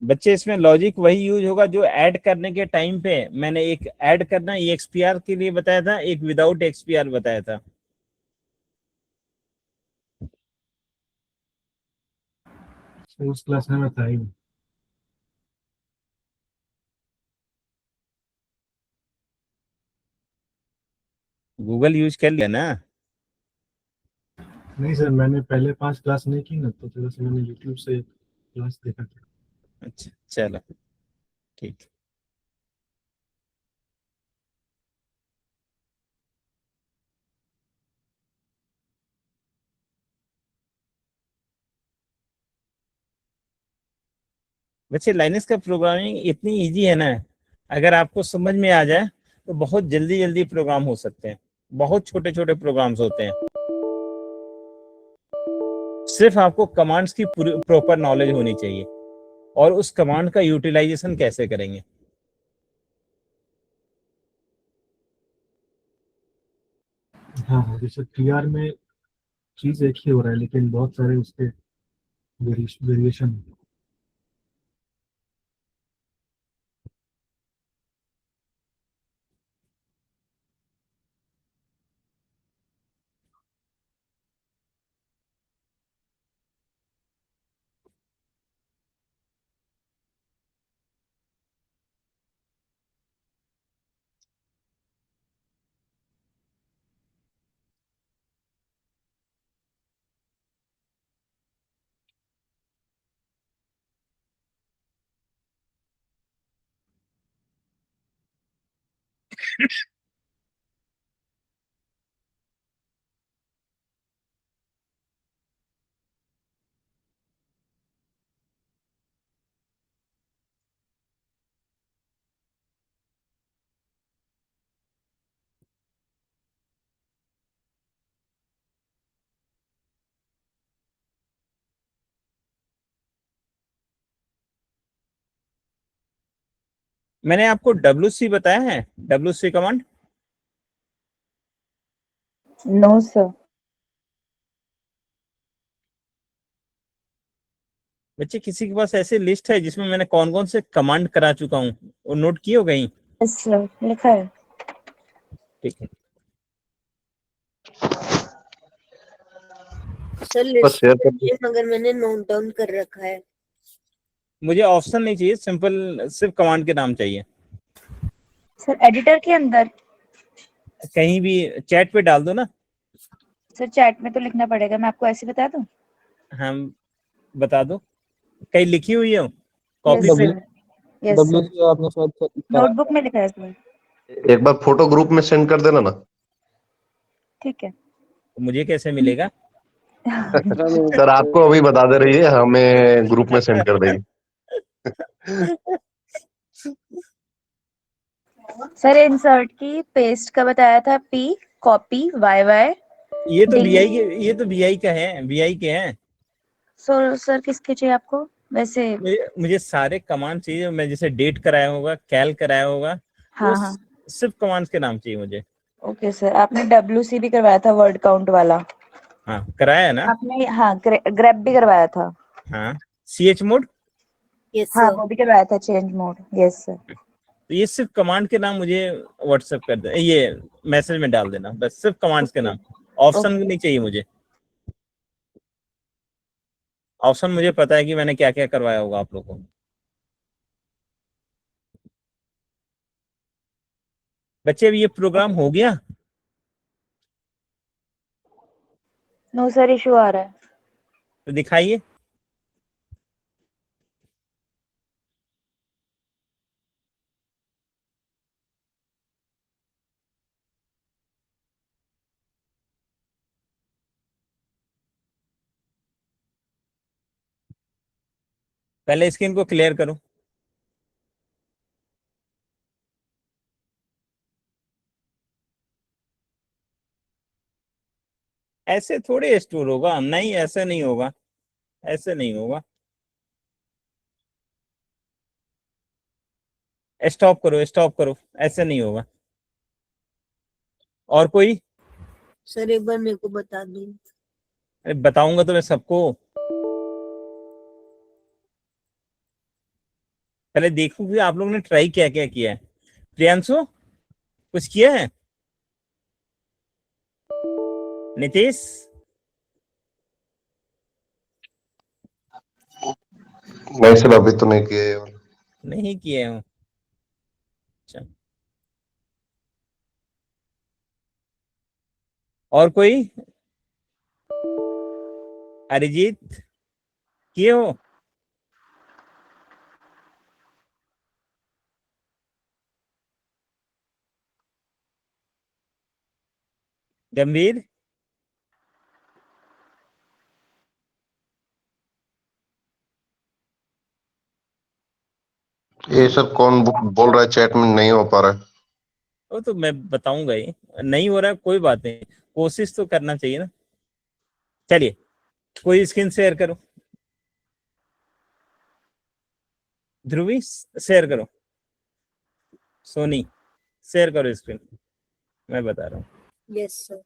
बच्चे इसमें लॉजिक वही यूज होगा जो ऐड करने के टाइम पे मैंने एक ऐड करना एक्सपीआर के लिए बताया था, एक विदाउट एक्सपीआर बताया था।
सर उस क्लास में मैं था ही नहीं।
गूगल यूज कर लिया ना?
नहीं सर, मैंने पहले 5 क्लास नहीं की ना, तो फिर से मैंने यूट्यूब से क्लास देखा था।
अच्छा चलो ठीक। बच्चे लाइनक्स का प्रोग्रामिंग इतनी इजी है ना, अगर आपको समझ में आ जाए तो बहुत जल्दी जल्दी प्रोग्राम हो सकते हैं, बहुत छोटे छोटे प्रोग्राम्स होते हैं। सिर्फ आपको कमांड्स की प्रॉपर नॉलेज होनी चाहिए और उस कमांड का यूटिलाइजेशन कैसे करेंगे।
हाँ, जैसे TR में चीज एक ही हो रहा है लेकिन बहुत सारे उसके वेरिएशन।
मैंने आपको WC बताया है, WC कमांड।
No sir.
बच्चे किसी के पास ऐसी लिस्ट है जिसमें मैंने कौन कौन से कमांड करा चुका हूँ, वो नोट किए हो गई?
यस सर, लिखा है।
ठीक है,
सर लिस्ट नेम अगर मैंने नोट डाउन कर रखा है।
मुझे ऑप्शन नहीं चाहिए, सिंपल सिर्फ कमांड के नाम चाहिए।
सर एडिटर के अंदर?
कहीं भी चैट पे डाल दो ना।
सर चैट में तो लिखना पड़ेगा, मैं आपको ऐसे बता दूं?
हम बता दो, कहीं लिखी हुई हो कॉपी
यस
पे?
सर, यस सर,
WC आपने शायद करा
नोटबुक में लिखा है सर।
एक बार फोटो ग्रुप में सेंड कर देना ना।
ठीक है।
मुझे कैसे मिलेगा?
सर आपको अभी बता दे रही है, हमें ग्रुप में सेंड कर देगी।
सर इंसर्ट की पेस्ट का बताया था, P कॉपी YY
ये तो
delete।
ये तो VI का है, VI के हैं।
सर किसके चाहिए आपको वैसे?
मुझे सारे कमांड चाहिए, मैं जैसे डेट कराया होगा, कैल कराया होगा,
हाँ
वो
हाँ,
सिर्फ कमांड्स के नाम चाहिए मुझे।
Okay sir. आपने WC भी करवाया था, वर्ड काउंट वाला?
हाँ कराया है ना।
आपने हाँ ग्रेप भी करवाया था?
हाँ CH मोड।
यस
हाँ
सर।
वो भी करवाया था, चेंज मोड। Yes sir.
तो ये सिर्फ कमांड के नाम मुझे व्हाट्सएप कर दे, ये मैसेज में डाल देना, बस सिर्फ कमांड्स के नाम, ऑप्शन नहीं चाहिए मुझे। ऑप्शन मुझे पता है कि मैंने क्या क्या करवाया होगा आप लोगों को। बच्चे अब ये प्रोग्राम हो गया?
नो सर, इशू आ रहा है।
तो दिखाइए। पहले स्क्रीन को क्लियर करो। ऐसे थोड़े स्टोर होगा, नहीं ऐसे नहीं होगा, ऐसे नहीं होगा। स्टॉप करो, स्टॉप करो, ऐसे नहीं होगा। और कोई?
सर एक बार मेरे को बता दो।
अरे बताऊंगा तो मैं सबको, पहले देखूं कि आप लोगों ने ट्राई क्या क्या किया है। प्रियांशु कुछ किया है? नीतीश?
नहीं सर अभी तो नहीं किए।
नहीं किए हो? अच्छा, और कोई? अरिजीत किए हो? गंभीर?
ये सर कौन बोल रहा है, चैट में नहीं हो पा रहा है।
वो तो मैं बताऊंगा ही, नहीं हो रहा है कोई बात नहीं, कोशिश तो करना चाहिए ना। चलिए कोई स्क्रीन शेयर करो, ध्रुवी शेयर करो, सोनी शेयर करो स्क्रीन, मैं बता रहा हूँ।
Yes sir.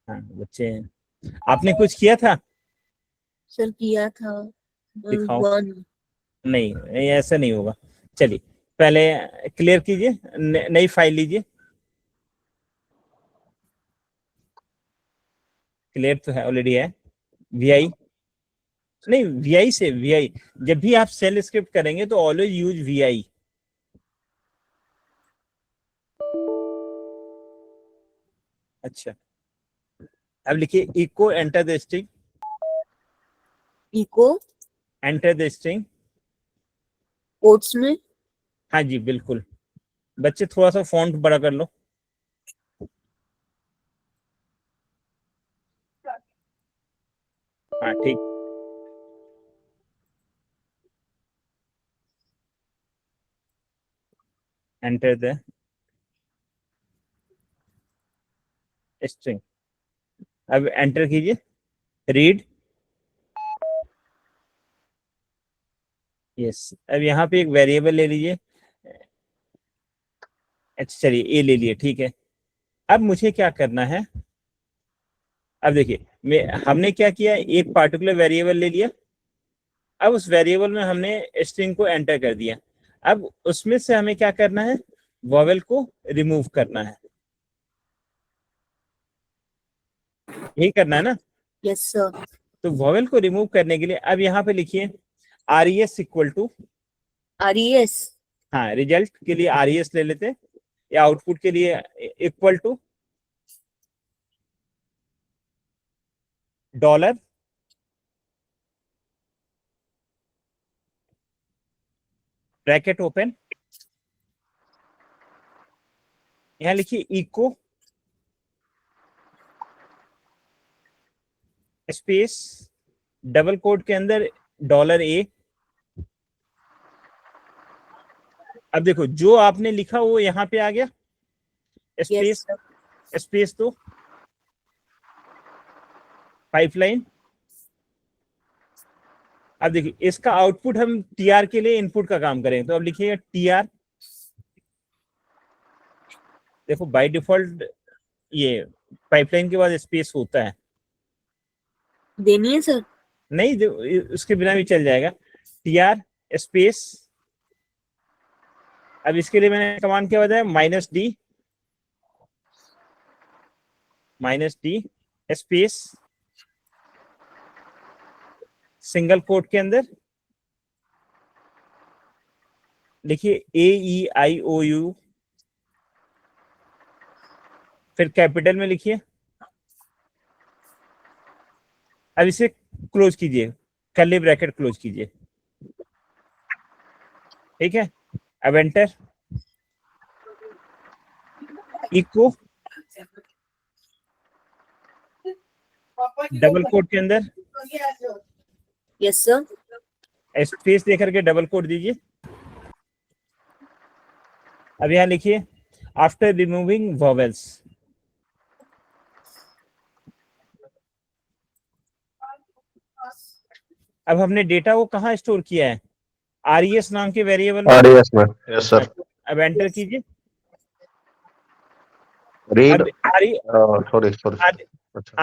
हाँ बच्चे आपने कुछ किया था?
सर किया था
दिखाओ।
1।
नहीं ऐसा नहीं होगा। चलिए पहले क्लियर कीजिए, नई फाइल लीजिए। क्लियर तो है, ऑलरेडी है। वीआई नहीं, वीआई से वीआई, जब भी आप सेल स्क्रिप्ट करेंगे तो ऑलवेज यूज वीआई। अच्छा अब लिखिए echo enter the string,
echo
enter the string.
Quotes में।
हाँ जी बिल्कुल, बच्चे थोड़ा सा फॉन्ट बड़ा कर लो। हाँ ठीक। एंटर द स्ट्रिंग, अब एंटर कीजिए, रीड। यस, अब यहाँ पे एक वेरिएबल ले लीजिए। अच्छा चलिए ए ले लिए, ठीक है। अब मुझे क्या करना है, अब देखिए हमने क्या किया, एक पार्टिकुलर वेरिएबल ले लिया, अब उस वेरिएबल में हमने स्ट्रिंग को एंटर कर दिया। अब उसमें से हमें क्या करना है, वॉवेल को रिमूव करना है, यही करना है ना।
Yes sir.
तो वॉवेल को रिमूव करने के लिए अब यहाँ पे लिखिए R E S equal to,
RES।
हाँ रिजल्ट के लिए आर ई एस ले लेते, या आउटपुट के लिए equal to dollar bracket open, यहाँ लिखिए इको स्पेस डबल कोड के अंदर $A। अब देखो जो आपने लिखा वो यहाँ पे आ गया, स्पेस स्पेस तो पाइपलाइन। अब देखिए इसका आउटपुट हम टीआर के लिए इनपुट का काम करेंगे, तो अब लिखिएगा टीआर। देखो बाय डिफॉल्ट ये पाइपलाइन के बाद स्पेस होता है,
देनी है सर?
नहीं उसके बिना भी चल जाएगा, टीआर स्पेस। अब इसके लिए मैंने कमांड क्या बताया, minus D space single quote के अंदर लिखिए AEIOU, फिर कैपिटल में लिखिए। अब इसे क्लोज कीजिए, कर्ली ब्रैकेट क्लोज कीजिए, ठीक है। अब एंटर, इको डबल कोट के अंदर
यस सर।
स्पेस देकर के डबल कोट दीजिए। अब यहाँ लिखिए आफ्टर रिमूविंग वॉवेल्स, अब हमने डेटा को कहाँ स्टोर किया है, RES नाम के वेरिएबल में।
RES में, यस सर।
अब एंटर कीजिए,
रीड,
अब
सॉरी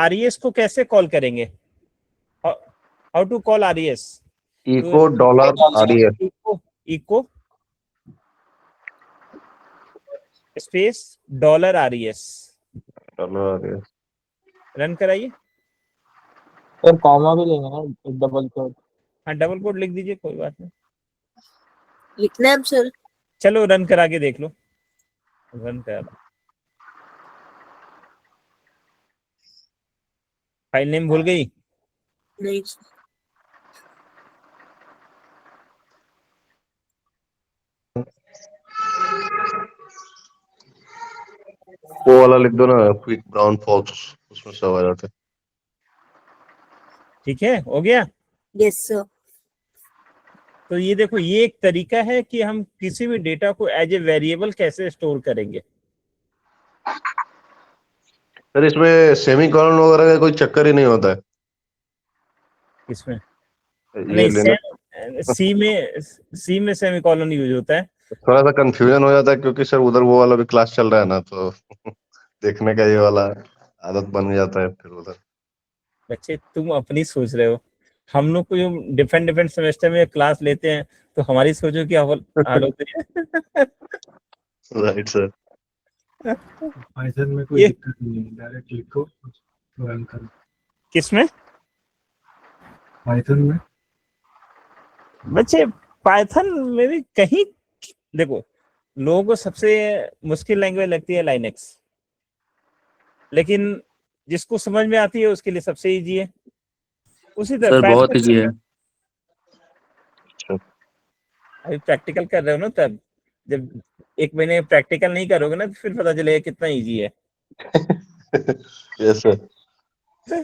RES को कैसे कॉल करेंगे, how to call RES,
echo dollar RES,
echo space $RES, run कराइए।
सर कॉमा भी लेंगे ना, डबल कोट?
हाँ डबल कोड लिख दीजिए, कोई बात नहीं।
लिखना है अब सर?
चलो रन करा के देख लो, रन करा लो। फाइल नेम भूल गई?
नहीं।
वो वाला लिख दो ना, क्विक ब्राउन फॉक्स, उसमें सब आ जाते हैं।
ठीक है, हो गया।
Yes sir.
तो ये देखो, ये एक तरीका है कि हम किसी भी डेटा को एज ए वेरिएबल कैसे स्टोर करेंगे।
सर इसमें सेमी कॉलन वगैरह का कोई चक्कर ही नहीं होता है
इसमें
ये
नहीं,
लेने।
सी में सेमीकोलन यूज होता है।
थोड़ा सा कंफ्यूजन हो जाता है क्योंकि सर उधर वो वाला भी क्लास चल रहा है ना, तो देखने का ये वाला आदत बन जाता है फिर उधर।
बच्चे तुम अपनी सोच रहे हो, हम लोग को जो डिफरेंट डिफरेंट सेमेस्टर में क्लास लेते हैं, तो हमारी सोचो क्या हाल होती है।
Right sir.
पाइथन में कोई
ये
दिक्कत नहीं है, डायरेक्ट लिखो रन करो।
किसमें?
पाइथन में
बच्चे पाइथन में भी कहीं, देखो लोगों को सबसे मुश्किल लैंग्वेज लगती है लाइनेक्स, लेकिन जिसको समझ में आती है उसके लिए सबसे इजी है। उसी तरह
सर बहुत
पाइथन
इजी है।
अभी प्रैक्टिकल कर रहे हो ना, तब जब एक महीने प्रैक्टिकल नहीं करोगे ना, तो फिर पता चलेगा कितना इजी है।
Yes sir.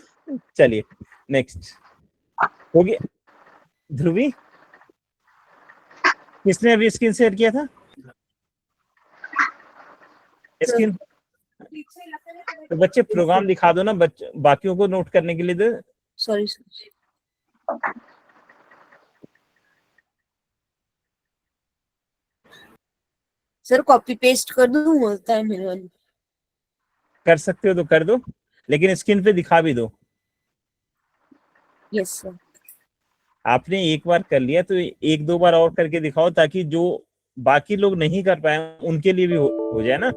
चलिए नेक्स्ट हो गया। ध्रुवी, किसने अभी स्क्रीन शेयर किया था? स्क्रीन तो बच्चे प्रोग्राम दिखा दो ना, बच्चे बाकियों को नोट करने के लिए दे।
सॉरी सर, कॉपी पेस्ट कर दूं, होता है मेरे वाले।
कर सकते हो तो कर दो, लेकिन स्क्रीन पे दिखा भी दो।
Yes sir.
आपने एक बार कर लिया तो एक दो बार और करके दिखाओ, ताकि जो बाकी लोग नहीं कर पाए उनके लिए भी हो जाए ना।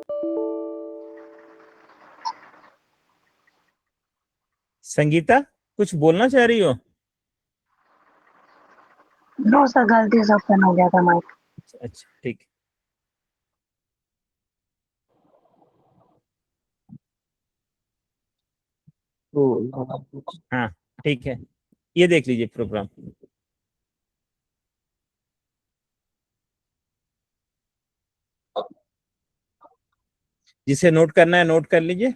संगीता, कुछ बोलना चाह रही हो?
नो सर, गलती से ओपन हो गया था माइक।
अच्छा ठीक। हाँ ठीक है, ये देख लीजिए प्रोग्राम। जिसे नोट करना है नोट कर लीजिए।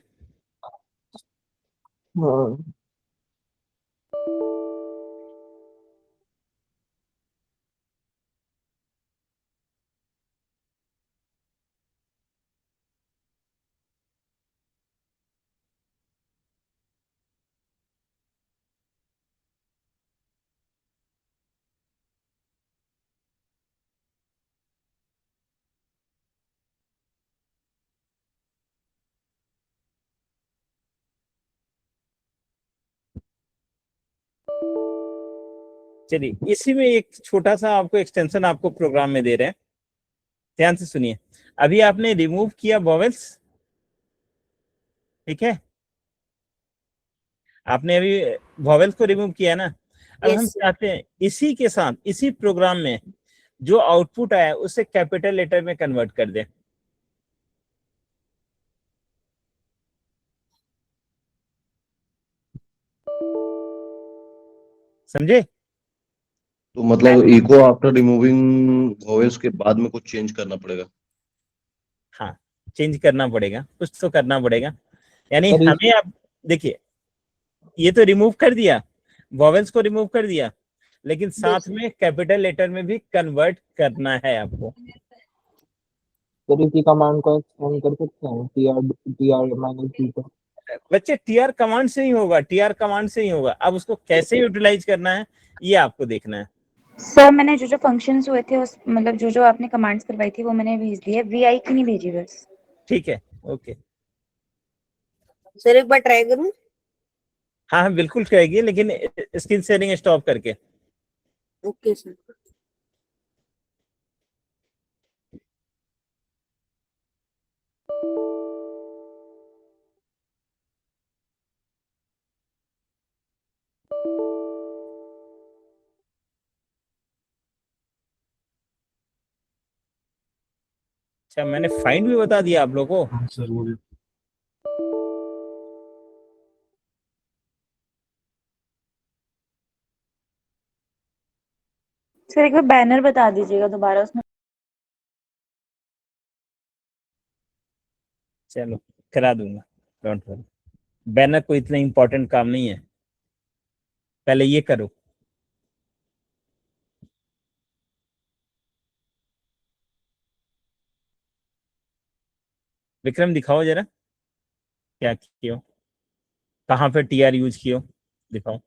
चलिए, इसी में एक छोटा सा आपको एक्सटेंशन आपको प्रोग्राम में दे रहे हैं, ध्यान से सुनिए। अभी आपने रिमूव किया वॉवेल्स, ठीक है? आपने अभी वॉवेल्स को रिमूव किया ना। अब हम चाहते हैं इसी के साथ, इसी प्रोग्राम में जो आउटपुट आया उसे कैपिटल लेटर में कन्वर्ट कर दें। समझे?
तो मतलब इको आफ्टर रिमूविंग वॉइस के बाद में कुछ चेंज करना पड़ेगा?
हाँ, चेंज करना पड़ेगा, कुछ तो करना पड़ेगा। यानी हमें, आप देखिए, ये तो रिमूव कर दिया, वॉवेल्स को रिमूव कर दिया, लेकिन साथ में कैपिटल लेटर में भी कन्वर्ट करना है आपको।
तो इसी कमांड को एक्सटेंड कर सकते हैं, टीआर माइनस टी को।
बच्चे टीआर कमांड से ही होगा, टीआर कमांड से ही होगा। अब उसको कैसे यूटिलाइज करना है ये आपको देखना है।
सर मैंने जो जो फंक्शंस हुए थे उस मतलब जो जो आपने कमांड्स करवाई थी वो मैंने भेज दी है, वीआई की नहीं भेजी बस।
ठीक है, ओके।
सर एक बार ट्राई करूं?
हाँ हाँ बिल्कुल कहेगी, लेकिन स्क्रीन शेयरिंग स्टॉप करके।
Okay sir.
अच्छा, मैंने फाइंड भी बता दिया आप लोगों को।
हाँ सर वो भी।
सर एक बार बैनर बता दीजिएगा दोबारा उसमें।
चलो करा दूंगा, डोंट वरी। बैनर कोई इतना इंपॉर्टेंट काम नहीं है, पहले ये करो। विक्रम दिखाओ जरा क्या कियो, कहाँ पे टीआर यूज कियो, दिखाओ।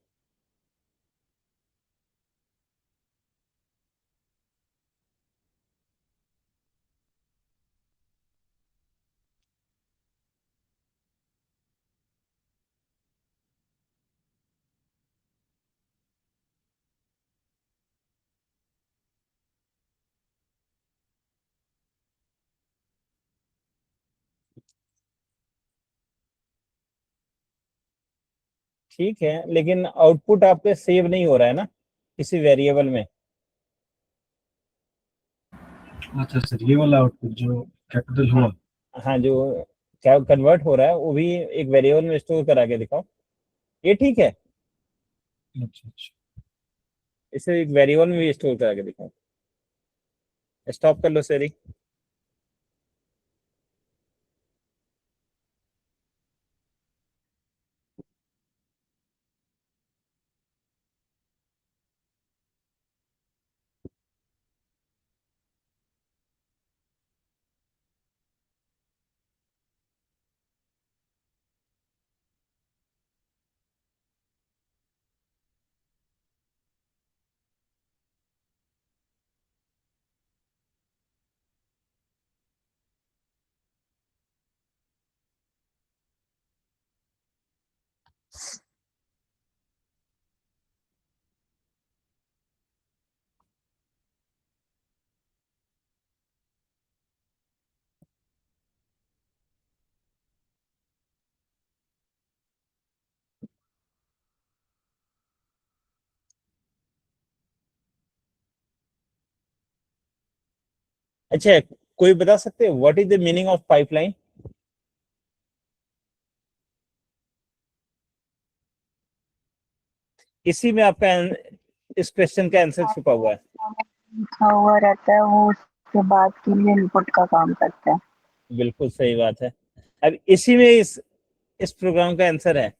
ठीक है, लेकिन आउटपुट आपके सेव नहीं हो रहा है ना किसी वेरिएबल में।
अच्छा सर, ये वाला आउटपुट जो कैपिटल हुआ।
हाँ, जो क्या कन्वर्ट हो रहा है वो भी एक वेरिएबल में स्टोर करा के दिखाओ, ये ठीक है।
अच्छा अच्छा।
इसे एक वेरिएबल में भी स्टोर करा के दिखाओ। स्टॉप कर लो सरी। अच्छा, कोई बता सकते हैं what is the meaning of pipeline? इसी में आपका इस क्वेश्चन का आंसर छुपा हुआ है।
लिखा हुआ रहता है वो उसके बाद के लिए इनपुट का काम करता है।
बिल्कुल सही बात है। अब इसी में इस प्रोग्राम का आंसर है।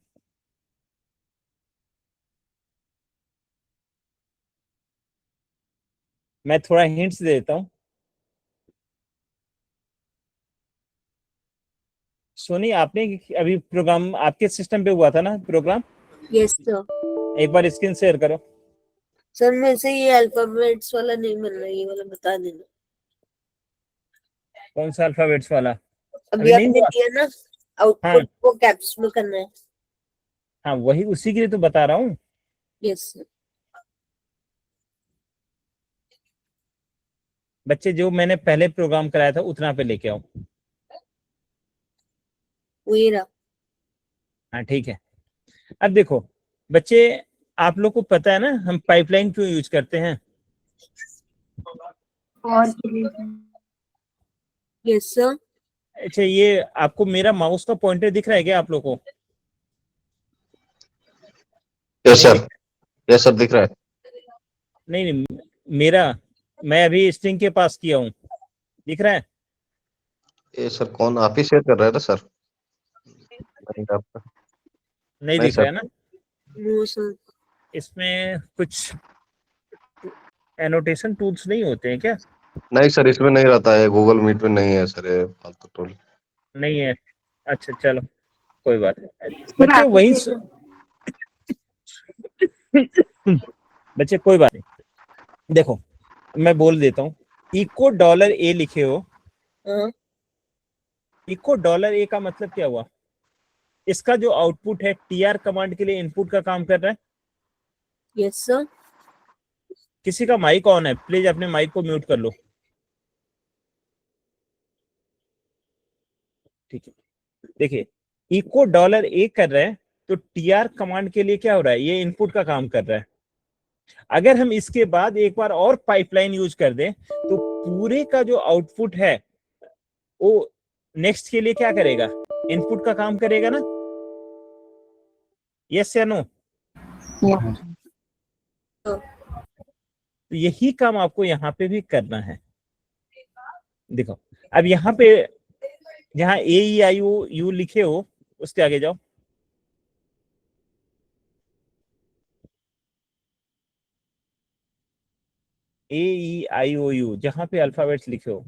मैं थोड़ा हिंट्स देता हूँ। सोनी, आपने अभी प्रोग्राम आपके सिस्टम पे हुआ था ना प्रोग्राम?
Yes sir.
एक बार स्क्रीन शेयर करो।
सर मेरे से ये अल्फाबेट्स वाला नहीं बन रहा, ये वाला बता देना।
कौन सा अल्फाबेट्स वाला?
अभी
अभी नहीं
आपने
हुआ।
दिया ना,
हाँ
आउटपुट को कैप्स में करना है।
हाँ, वही उसी के लिए तो बता रहा हूँ।
Yes sir.
बच्चे, जो मैंने पहले प्रोग्राम कराया था उतना पे लेके आओ।
वही रहा।
हाँ ठीक है। अब देखो बच्चे, आप लोग को पता है ना हम पाइपलाइन क्यों यूज करते हैं?
और के लिए
यस सर।
अच्छा, ये आपको मेरा माउस का पॉइंटर दिख रहा है क्या आप लोग को?
यस
नहीं
सर,
दिख,
यस सर दिख रहा है।
नहीं नहीं, मेरा, मैं अभी स्ट्रिंग के पास किया हूँ, दिख रहा है?
ये सर कौन, आप ही शेयर कर रहे थे सर? नहीं आपका,
नहीं
नहीं
दिख रहा
सर।
है ना?
No sir.
इसमें कुछ एनोटेशन टूल्स नहीं होते हैं क्या?
नहीं सर, इसमें नहीं रहता है, गूगल मीट में नहीं है सर ये फालतू टूल।
नहीं है? अच्छा चलो, कोई बात नहीं बच्चे, वही बच्चे कोई बात नहीं। देखो मैं बोल देता हूँ, इको डॉलर ए लिखे हो।
हाँ।
इको डॉलर ए का मतलब क्या हुआ? इसका जो आउटपुट है टीआर कमांड के लिए इनपुट का काम कर रहा है।
Yes sir.
किसी का माइक ऑन है, प्लीज अपने माइक को म्यूट कर लो। ठीक है, देखिए इको डॉलर ए कर रहे हैं तो टीआर कमांड के लिए क्या हो रहा है, ये इनपुट का काम कर रहा है। अगर हम इसके बाद एक बार और पाइपलाइन यूज कर दें तो पूरे का जो आउटपुट है वो नेक्स्ट के लिए क्या करेगा, इनपुट का काम करेगा ना? यस या नो? तो यही काम आपको यहाँ पे भी करना है। देखो अब यहाँ पे जहाँ ए ई आई ओ यू लिखे हो उसके आगे जाओ। ए ई आई ओ यू जहाँ पे अल्फाबेट्स लिखे हो,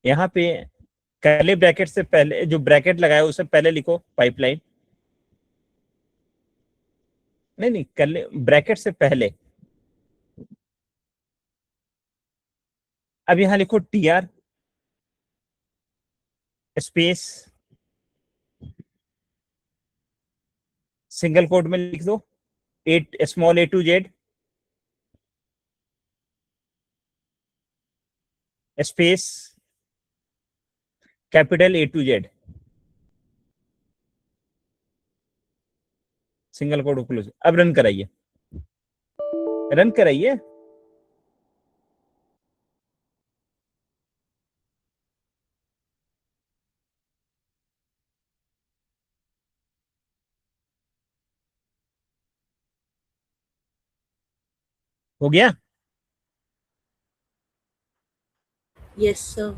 यहाँ पे कर्ली ब्रैकेट से पहले जो ब्रैकेट लगाया उससे पहले लिखो पाइपलाइन, नहीं कर्ली ब्रैकेट से पहले। अब यहाँ लिखो टीआर स्पेस सिंगल कोट में लिख दो small A to Z space capital A to Z, single quote close. अब रन कराइए, रन कराइए। हो गया?
Yes sir.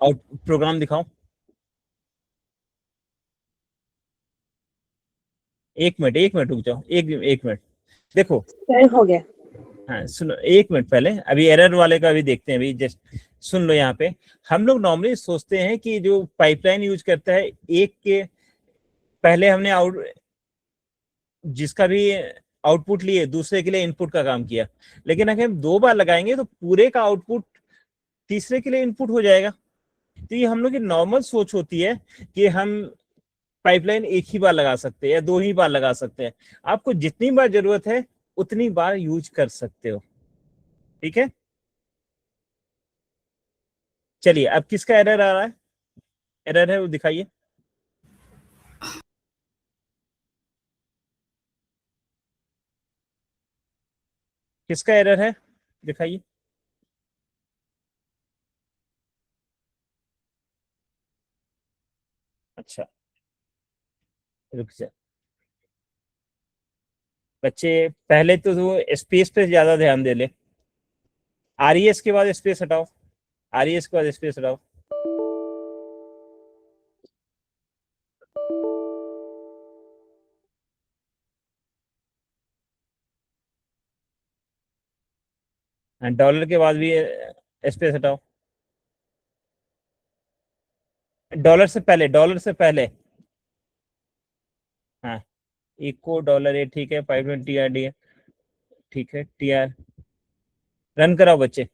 आउट प्रोग्राम दिखाओ। एक मिनट रुक जाओ, एक मिनट देखो।
हो गया।
हाँ सुनो, एक मिनट पहले अभी एरर वाले का भी देखते हैं। अभी जस्ट सुन लो। यहाँ पे हम लोग नॉर्मली सोचते हैं कि जो पाइपलाइन यूज करता है, एक के पहले हमने जिसका भी आउटपुट लिए दूसरे के लिए इनपुट का काम किया, लेकिन अगर हम 2 बार लगाएंगे तो पूरे का आउटपुट तीसरे के लिए इनपुट हो जाएगा। तो ये हम लोग की नॉर्मल सोच होती है कि हम पाइपलाइन एक ही बार लगा सकते हैं या 2 ही बार लगा सकते हैं। आपको जितनी बार जरूरत है उतनी बार यूज कर सकते हो, ठीक है। चलिए अब किसका एरर आ रहा है? एरर है वो दिखाइए। किसका एरर है दिखाइए। अच्छा रुक जा बच्चे, पहले तो स्पेस पे ज्यादा ध्यान दे ले। आरईएस के बाद स्पेस हटाओ, आरईएस के बाद स्पेस हटाओ। डॉलर के बाद भी स्पेस हटाओ। डॉलर से पहले हाँ, इको डॉलर ए, ठीक है। पाइपलाइन टी आर डी है, ठीक है। टी आर रन कराओ बच्चे।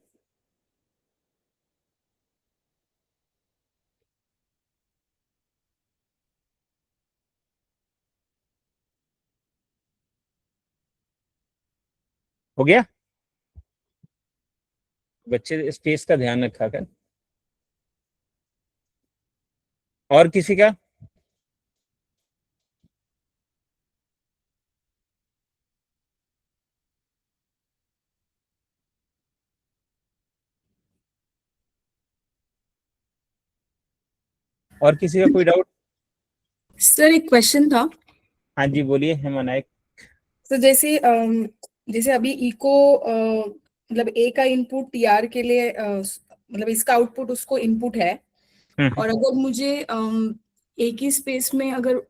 हो गया? बच्चे स्पेस का ध्यान रखा कर। और किसी का? और किसी का कोई डाउट?
सर एक क्वेश्चन था।
हाँ जी बोलिए हेमा नायक।
तो जैसे अभी इको मतलब ए का इनपुट टीआर के लिए मतलब इसका आउटपुट उसको इनपुट है, और अगर मुझे एक ही स्पेस में अगर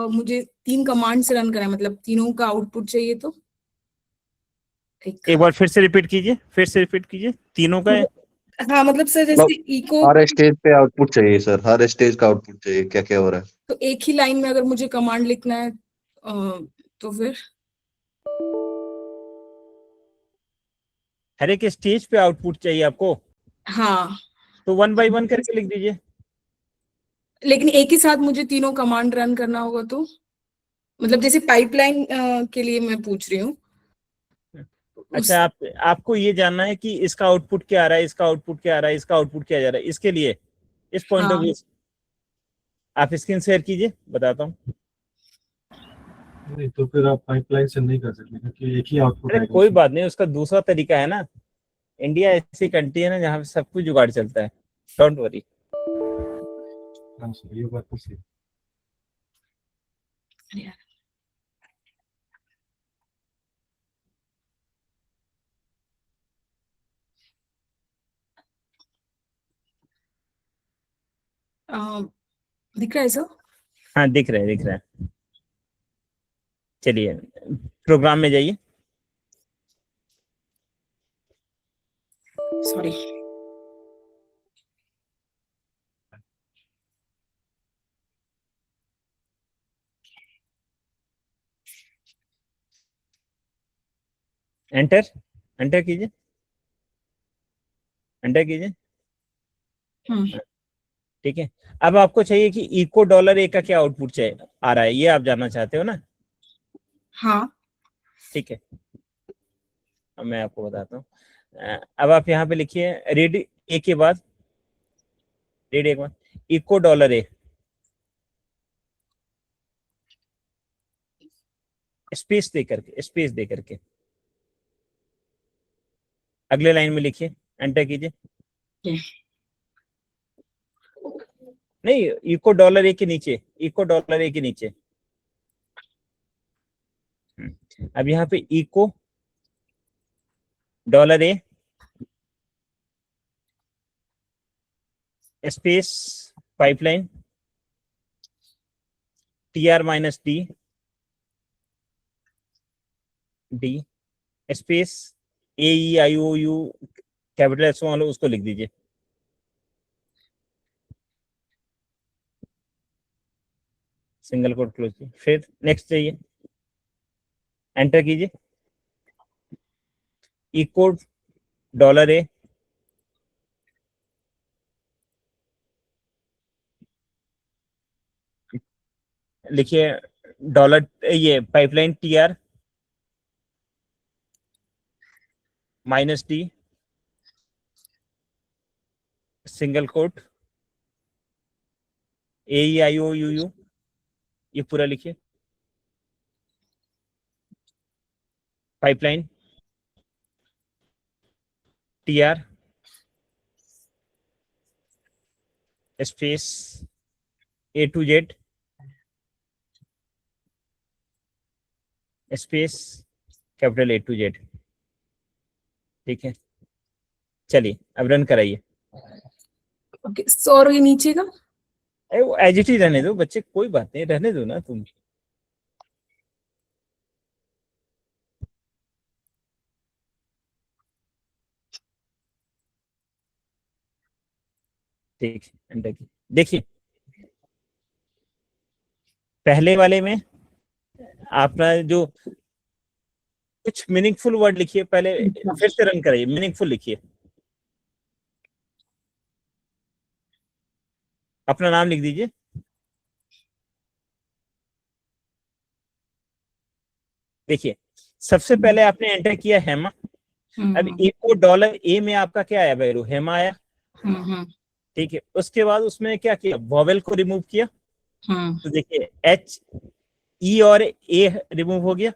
मुझे 3 कमांड्स रन करना है, मतलब तीनों का आउटपुट चाहिए, तो
एक बार फिर से रिपीट कीजिए तीनों का है।
हाँ मतलब सर
मतलब
जैसे इको,
हर स्टेज पे आउटपुट चाहिए सर, हर स्टेज का आउटपुट चाहिए, क्या क्या हो रहा है।
तो एक ही लाइन में अगर मुझे कमांड लिखना है तो फिर
हर एक स्टेज पे आउटपुट चाहिए आपको,
हाँ,
तो 1 बाय 1 करके लिख दीजिए।
लेकिन एक ही साथ मुझे तीनों कमांड रन करना होगा, तो मतलब जैसे पाइपलाइन के लिए मैं पूछ रही हूँ।
अच्छा आपको ये जानना है कि इसका आउटपुट क्या आ रहा है, इसका आउटपुट क्या आ रहा है, इसका आउटपुट क्या जा रहा है, इसके लिए इस पॉइंट ऑफ
हाँ,
व्यू आप स्क्रीन शेयर कीजिए, बताता हूँ।
नहीं तो फिर आप पाइपलाइन से नहीं कर सकते क्योंकि एक ही आउटपुट
अरे
आएगा
कोई
उसमें।
बात नहीं, उसका दूसरा तरीका है ना। इंडिया ऐसी कंट्री है ना जहाँ पे सब कुछ जुगाड़ चलता है, डोंट वरी।
हाँ सर ये बात तो सही।
दिख रहा है सर?
हाँ दिख रहा है। चलिए प्रोग्राम में जाइए।
सॉरी।
एंटर, एंटर कीजिए, एंटर कीजिए। ठीक है, अब आपको चाहिए कि इको डॉलर ए का क्या आउटपुट चाहिए आ रहा है, ये आप जानना चाहते हो ना?
हाँ।
ठीक है, अब मैं आपको बताता हूँ। अब आप यहाँ पे लिखिए रीड ए के बाद, रीड ए के बाद इको डॉलर ए स्पेस दे करके, स्पेस दे करके अगले लाइन में लिखिए, एंटर कीजिए। नहीं, इको डॉलर ए के नीचे, इको डॉलर ए के नीचे। अब यहाँ पे echo dollar A space pipeline T R minus D D space A E I O U capital S वाला उसको लिख दीजिए। सिंगल कोट क्लोज कीजिए, फिर नेक्स्ट चाहिए, एंटर कीजिए। इको डॉलर ए लिखिए, डॉलर ये pipeline T R minus D single quote A E I O U U, ये पूरा लिखिए। Pipeline T R space A to Z space capital A to Z. ठीक है, चलिए अब रन कराइए।
ओके, और ये नीचे का?
वो एज इट इज रहने दो बच्चे, कोई बात नहीं, रहने दो ना तुम। ठीक है, देखिए पहले वाले में आपका जो कुछ मीनिंगफुल वर्ड लिखिए, पहले फिर से रन कराइए, मीनिंगफुल लिखिए, अपना नाम लिख दीजिए। देखिए सबसे पहले आपने एंटर किया हेमा, अब इको डॉलर ए में आपका क्या आया भैरू, हेमा आया। ठीक है, उसके बाद उसमें क्या किया, वॉवेल को रिमूव किया, तो देखिए एच ई और ए रिमूव हो गया।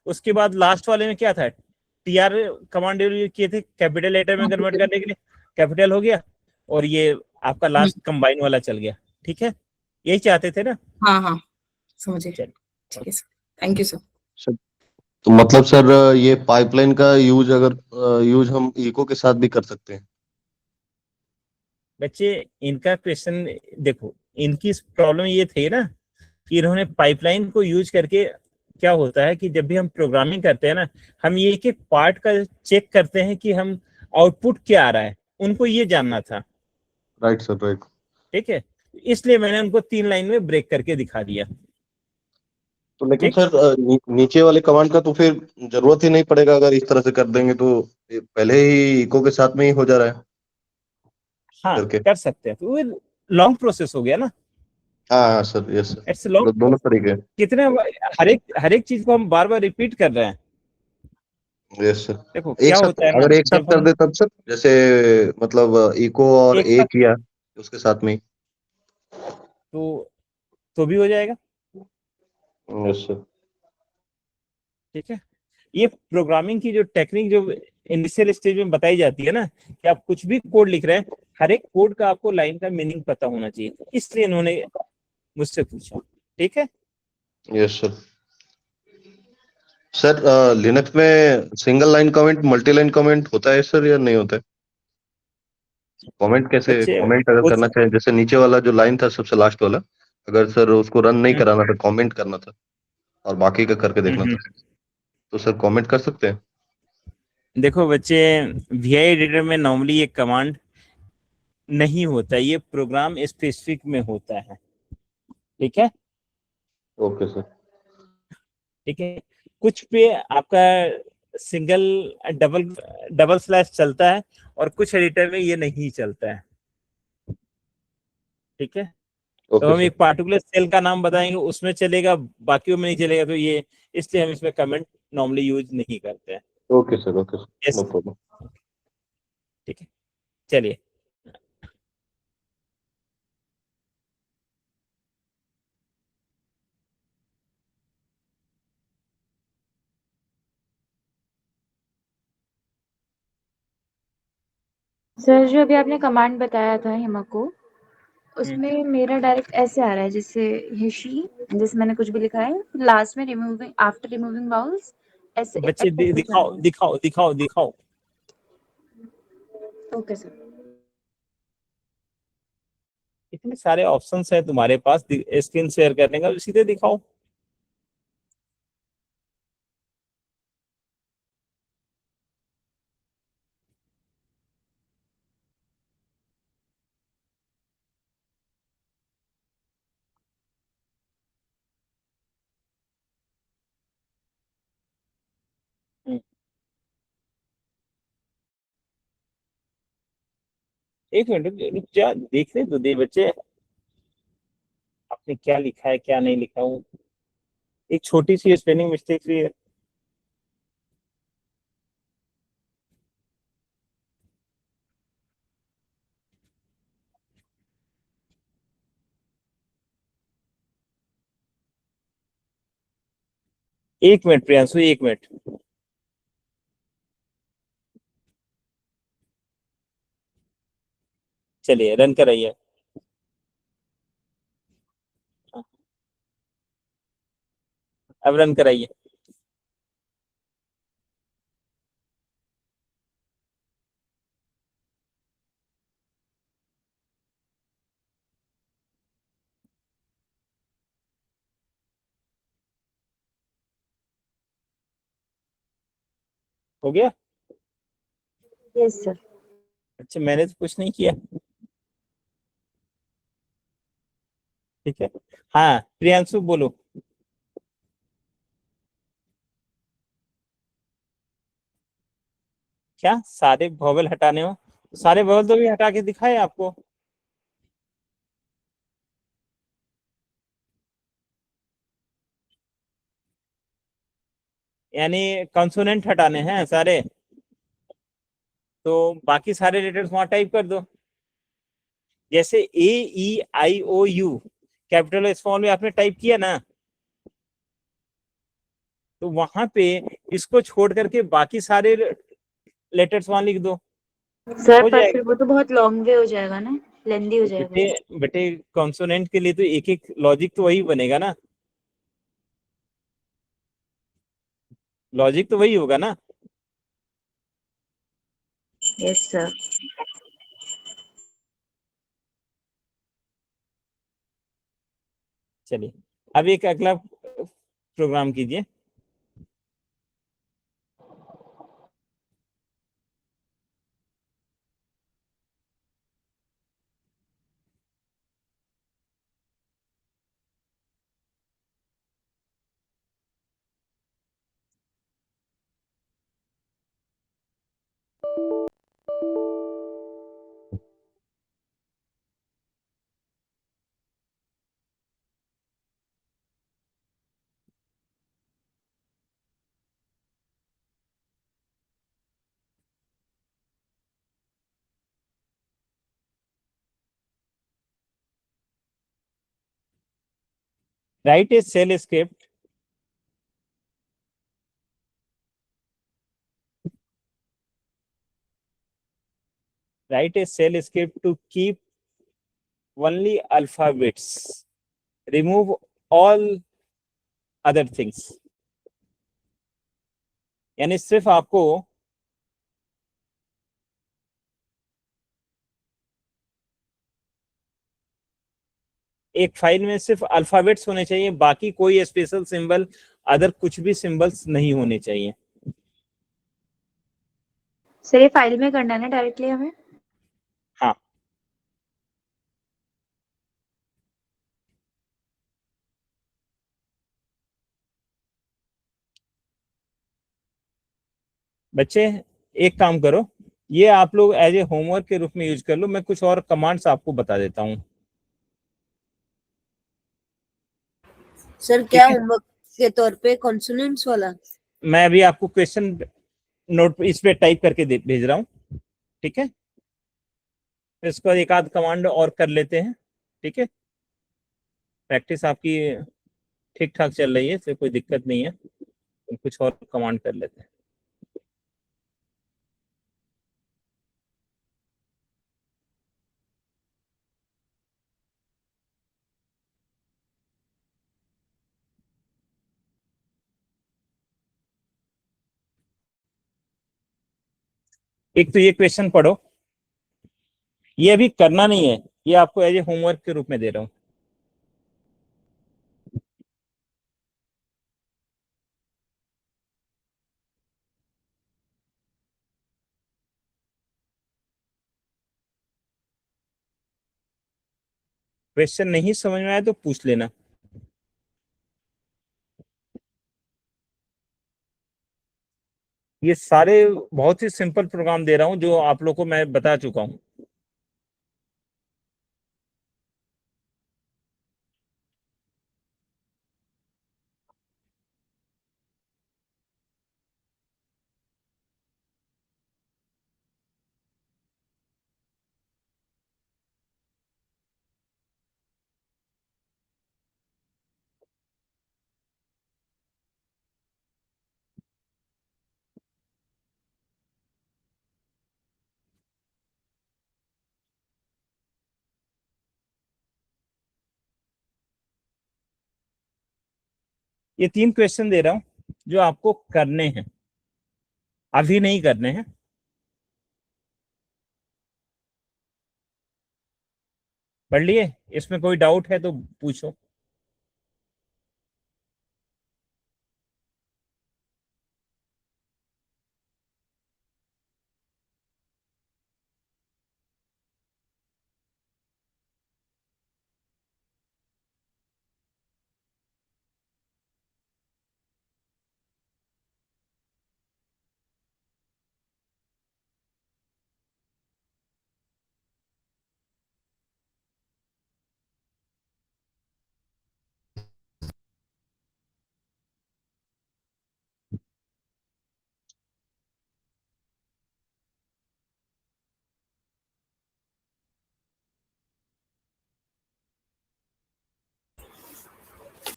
उसके बाद लास्ट वाले में क्या था, टी आर कमांड किए थे कैपिटल लेटर में कन्वर्ट करने के लिए, कैपिटल हो गया, और ये आपका लास्ट कंबाइन वाला चल गया। ठीक है, यही चाहते थे ना?
हाँ हाँ, समझे। ठीक है सर, थैंक यू सर।
तो मतलब सर ये पाइपलाइन का यूज अगर यूज हम इको के साथ भी कर सकते हैं?
बच्चे इनका क्वेश्चन देखो, इनकी प्रॉब्लम ये थी ना कि इन्होंने पाइपलाइन को यूज करके, क्या होता है कि जब भी हम प्रोग्रामिंग करते हैं ना, हम ये एक पार्ट का चेक करते हैं कि हम आउटपुट क्या आ रहा है, उनको ये जानना था।
Right sir, right.
ठीक है, इसलिए मैंने उनको 3 लाइन में ब्रेक करके दिखा दिया।
तो लेकिन सर नीचे वाले कमांड का तो फिर जरूरत ही नहीं पड़ेगा, अगर इस तरह से कर देंगे तो ये पहले ही इको के साथ में ही हो जा रहा है।
हाँ कर सकते हैं, तो लॉन्ग प्रोसेस हो गया ना।
हाँ sir, yes sir,
it's long,
दोनों तरीके।
कितने हर एक चीज को हम बार बार रिपीट कर रहे हैं।
Yes sir.
देखो
एक
क्या
साथ
होता है ना,
अगर एक साथ
जब
कर
हम
दे तब सर, जैसे मतलब इको और
एक
ए
साथ,
किया उसके साथ में ही।
तो भी हो जाएगा।
Yes sir.
ठीक है, ये प्रोग्रामिंग की जो टेक्निक जो इनिशियल स्टेज में बताई जाती है ना, कि आप कुछ भी कोड लिख रहे हैं, हर एक कोड का आपको लाइन का मीनिंग पता होना चाहिए, इसलिए इन्होंने मुझसे पूछा। ठीक है,
यस सर। सर लिनक्स में single line comment, multi line comment होता है सर या नहीं होता है? कमेंट कैसे,
बच्चे
कमेंट अगर करना चाहे, जैसे नीचे वाला जो लाइन था सबसे लास्ट वाला, अगर सर उसको रन नहीं कराना था, कमेंट करना था और बाकी का करके देखना था, तो सर कमेंट कर सकते हैं?
देखो बच्चे, वीआई एडिटर में नॉर्मली ये कमांड नहीं होता, ये प्रोग्राम स्पेसिफिक में होता है। ठीक है,
ओके सर।
ठीक है, कुछ पे आपका सिंगल डबल डबल स्लैश चलता है और कुछ एडिटर में ये नहीं चलता है। ठीक है, तो
ओके
हम
सर,
एक पार्टिकुलर सेल का नाम बताएंगे, उसमें चलेगा, बाकियों में नहीं चलेगा। तो ये इसलिए हम इसमें कमेंट नॉर्मली यूज नहीं करते हैं।
Okay sir, okay sir,
yes,
no problem.
ठीक है, चलिए।
सर जो अभी आपने कमांड बताया था हिमा को, उसमें मेरा डायरेक्ट ऐसे आ रहा है जैसे हिशी, जैसे मैंने कुछ भी लिखा है लास्ट में रिमूविंग आफ्टर रिमूविंग वाउल्स, ऐसे
बच्चे
ऐसे कुछ आ
दिखाओ
रहा है।
दिखाओ दिखाओ दिखाओ।
Okay sir.
इतने सारे ऑप्शंस है तुम्हारे पास स्क्रीन शेयर करने का, सीधे दिखाओ। एक मिनट रुक जा, देखने दो दे बच्चे, आपने क्या लिखा है क्या नहीं लिखा हूँ। एक छोटी सी स्पेलिंग मिस्टेक भी है। एक मिनट प्रियांशु, एक मिनट। चलिए रन कराइए। अब रन कराइए। हो गया?
Yes sir.
अच्छा, मैंने तो कुछ नहीं किया। ठीक है, हाँ प्रियांशु बोलो। क्या सारे वॉवल हटाने हो? सारे वॉवल तो भी हटा के दिखाए आपको। यानी कॉन्सोनेंट हटाने हैं सारे, तो बाकी सारे लेटर्स वहां टाइप कर दो। जैसे A E I O U capital small में आपने टाइप किया ना, तो वहां पे इसको छोड़ करके बाकी सारे लेटर्स वहां लिख दो,
सर
हो
पर फिर
जाएगा।
वो तो बहुत लॉन्ग वे हो जाएगा ना, लेंदी हो
तो
जाएगा।
बेटे बेटे कॉन्सोनेंट के लिए तो एक एक लॉजिक तो वही बनेगा ना, लॉजिक तो वही होगा ना।
Yes sir.
चलिए, अब एक अगला प्रोग्राम कीजिए। Write a shell script, write a shell script to keep only alphabets, remove all other things। यानी सिर्फ आपको एक फाइल में सिर्फ अल्फाबेट्स होने चाहिए, बाकी कोई स्पेशल सिंबल अदर कुछ भी सिंबल्स नहीं होने चाहिए।
सर ये फाइल में करना है ना डायरेक्टली हमें?
हाँ, बच्चे एक काम करो, ये आप लोग एज ए होमवर्क के रूप में यूज कर लो, मैं कुछ और कमांड्स आपको बता देता हूँ।
सर क्या होमवर्क के तौर पे कॉन्सोनेंट्स वाला?
मैं अभी आपको क्वेश्चन नोट इस पे टाइप करके भेज रहा हूँ, ठीक है? इसको एक आध कमांड और कर लेते हैं, ठीक है? प्रैक्टिस आपकी ठीक ठाक चल रही है, इससे कोई दिक्कत नहीं है, कुछ और कमांड कर लेते हैं। एक तो ये क्वेश्चन पढ़ो, ये अभी करना नहीं है, ये आपको एज ए होमवर्क के रूप में दे रहा हूँ। क्वेश्चन नहीं समझ में आया तो पूछ लेना। ये सारे बहुत ही सिंपल प्रोग्राम दे रहा हूँ जो आप लोग को मैं बता चुका हूँ। ये 3 क्वेश्चन दे रहा हूँ जो आपको करने हैं, अभी नहीं करने हैं। पढ़ लिए? इसमें कोई डाउट है तो पूछो।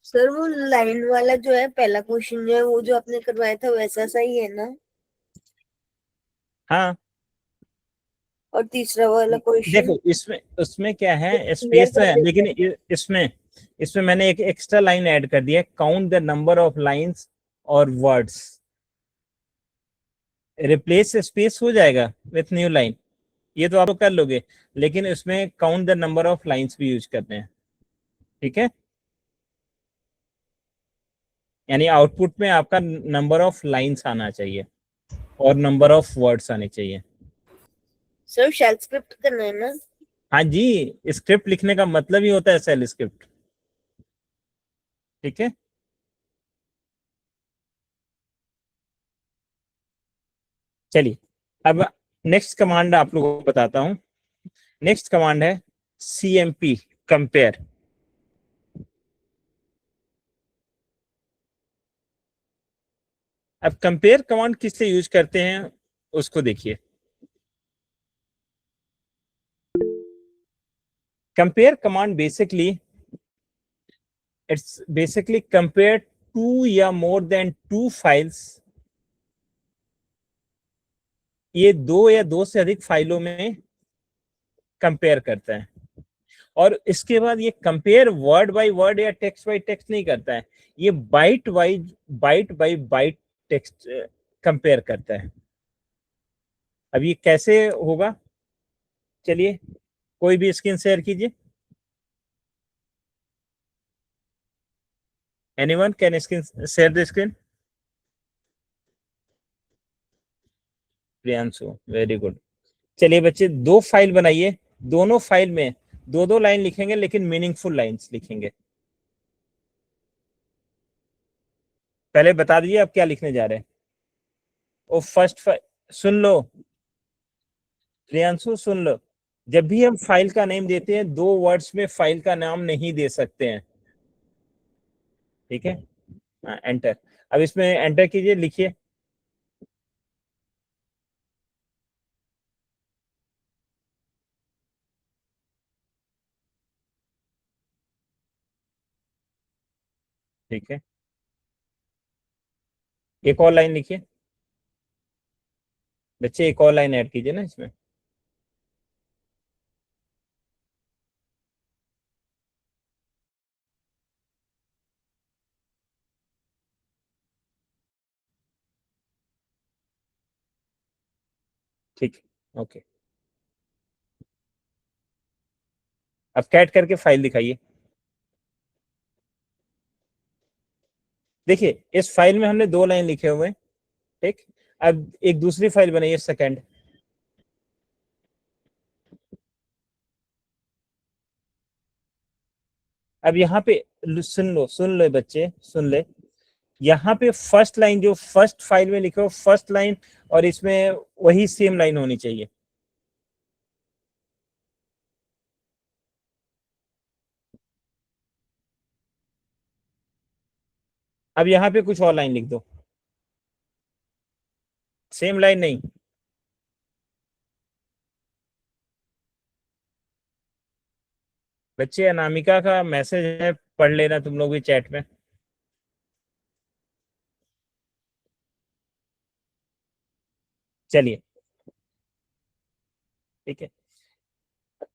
सर वो लाइन वाला जो है पहला क्वेश्चन जो है वो जो आपने करवाया था वैसा सही है ना?
हाँ,
और तीसरा वाला क्वेश्चन
देखो इसमें उसमें क्या है,
क्लियर
स्पेस
कर
है,
देते
लेकिन
हैं।
इसमें मैंने एक एक्स्ट्रा लाइन ऐड कर दिया है, count the number of lines और वर्ड्स। रिप्लेस स्पेस हो जाएगा विथ न्यू लाइन, ये तो आप लोग कर लोगे, लेकिन इसमें count the number of lines भी यूज करते हैं, ठीक है? यानी आउटपुट में आपका नंबर ऑफ लाइंस आना चाहिए और नंबर ऑफ वर्ड्स आने चाहिए।
सर शेल स्क्रिप्ट करना है ना?
हाँ जी, स्क्रिप्ट लिखने का मतलब ही होता है सेल स्क्रिप्ट, ठीक है? चलिए अब नेक्स्ट कमांड आप लोगों को बताता हूं। नेक्स्ट कमांड है CMP, कंपेयर। अब कंपेयर कमांड किससे यूज करते हैं उसको देखिए। Compare command basically it's basically compare 2 या मोर देन 2 फाइल्स। ये 2 या 2 से अधिक फाइलों में कंपेयर करता है, और इसके बाद ये कंपेयर वर्ड बाय वर्ड या टेक्स्ट बाय टेक्स्ट नहीं करता है, ये byte by byte text compare करता है। अब ये कैसे होगा, चलिए कोई भी स्क्रीन शेयर कीजिए। Anyone can screen share the screen? Priyanshu, very good. चलिए बच्चे 2 फाइल बनाइए, दोनों फाइल में 2-2 लाइन लिखेंगे, लेकिन मीनिंगफुल लाइंस लिखेंगे। पहले बता दीजिए आप क्या लिखने जा रहे हैं। वो सुन लो प्रियांशु, सुन लो, जब भी हम फाइल का नेम देते हैं 2 वर्ड्स में फाइल का नाम नहीं दे सकते हैं, ठीक है। एंटर, अब इसमें एंटर कीजिए, लिखिए। ठीक है, एक और लाइन लिखिए बच्चे, एक और लाइन ऐड कीजिए ना इसमें। ठीक है, ओके। अब कैट करके फाइल दिखाइए। देखिए इस फाइल में हमने 2 लाइन लिखे हुए हैं, ठीक। अब एक दूसरी फाइल बनाइए, सेकंड। अब यहाँ पे सुन लो बच्चे, सुन ले। यहाँ पे फर्स्ट लाइन जो फर्स्ट फाइल में लिखे हो, फर्स्ट लाइन और इसमें वही सेम लाइन होनी चाहिए। अब यहाँ पे कुछ और लाइन लिख दो, सेम लाइन नहीं। बच्चे अनामिका का मैसेज है, पढ़ लेना तुम लोग भी चैट में। चलिए ठीक है,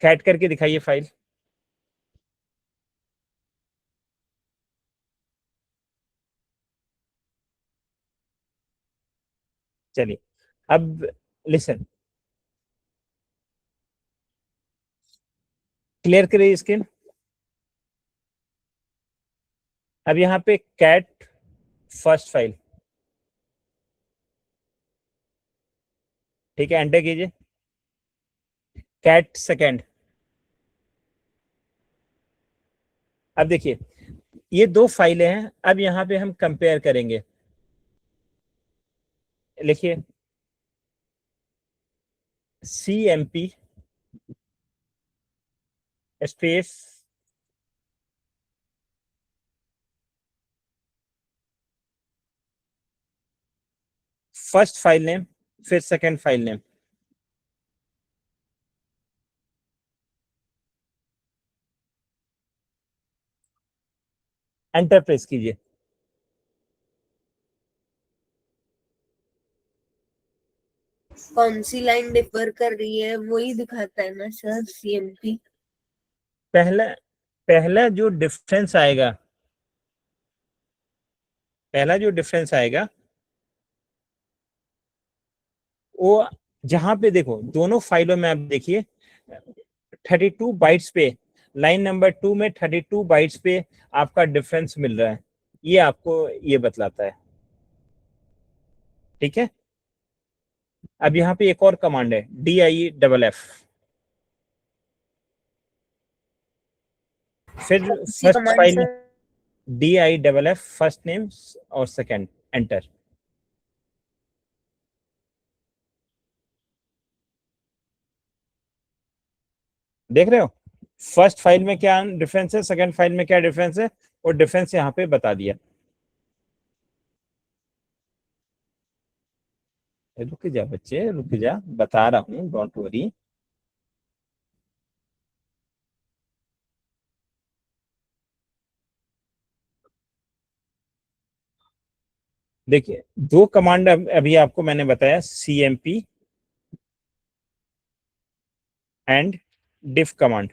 कैट करके दिखाइए फाइल। चलिए अब लिसन, क्लियर करिए स्क्रीन। अब यहाँ पे कैट फर्स्ट फाइल, ठीक है, एंटर कीजिए। Cat second. अब देखिए ये 2 फाइलें हैं, अब यहाँ पे हम कंपेयर करेंगे। लिखिए CMP space first file name, फिर second file name. Enter press कीजिए।
कौन सी लाइन डिफर कर रही है वही दिखाता है ना सर, CMP।
पहला जो डिफरेंस आएगा, वो जहां पे देखो दोनों फाइलों में आप देखिए 32 बाइट्स पे, लाइन नंबर 2 में 32 बाइट्स पे आपका डिफरेंस मिल रहा है, ये आपको ये बतलाता है, ठीक है। अब यहाँ पे एक और कमांड है DIEFF, फिर first file DIEFF first name और सेकंड, एंटर। देख रहे हो फर्स्ट फाइल में क्या डिफरेंस है, सेकंड फाइल में क्या डिफरेंस है, और डिफरेंस यहाँ पे बता दिया। रुक जा बच्चे, रुक जा, बता रहा हूँ, डोंट वरी। देखिए 2 कमांड अभी आपको मैंने बताया, CMP एंड diff कमांड।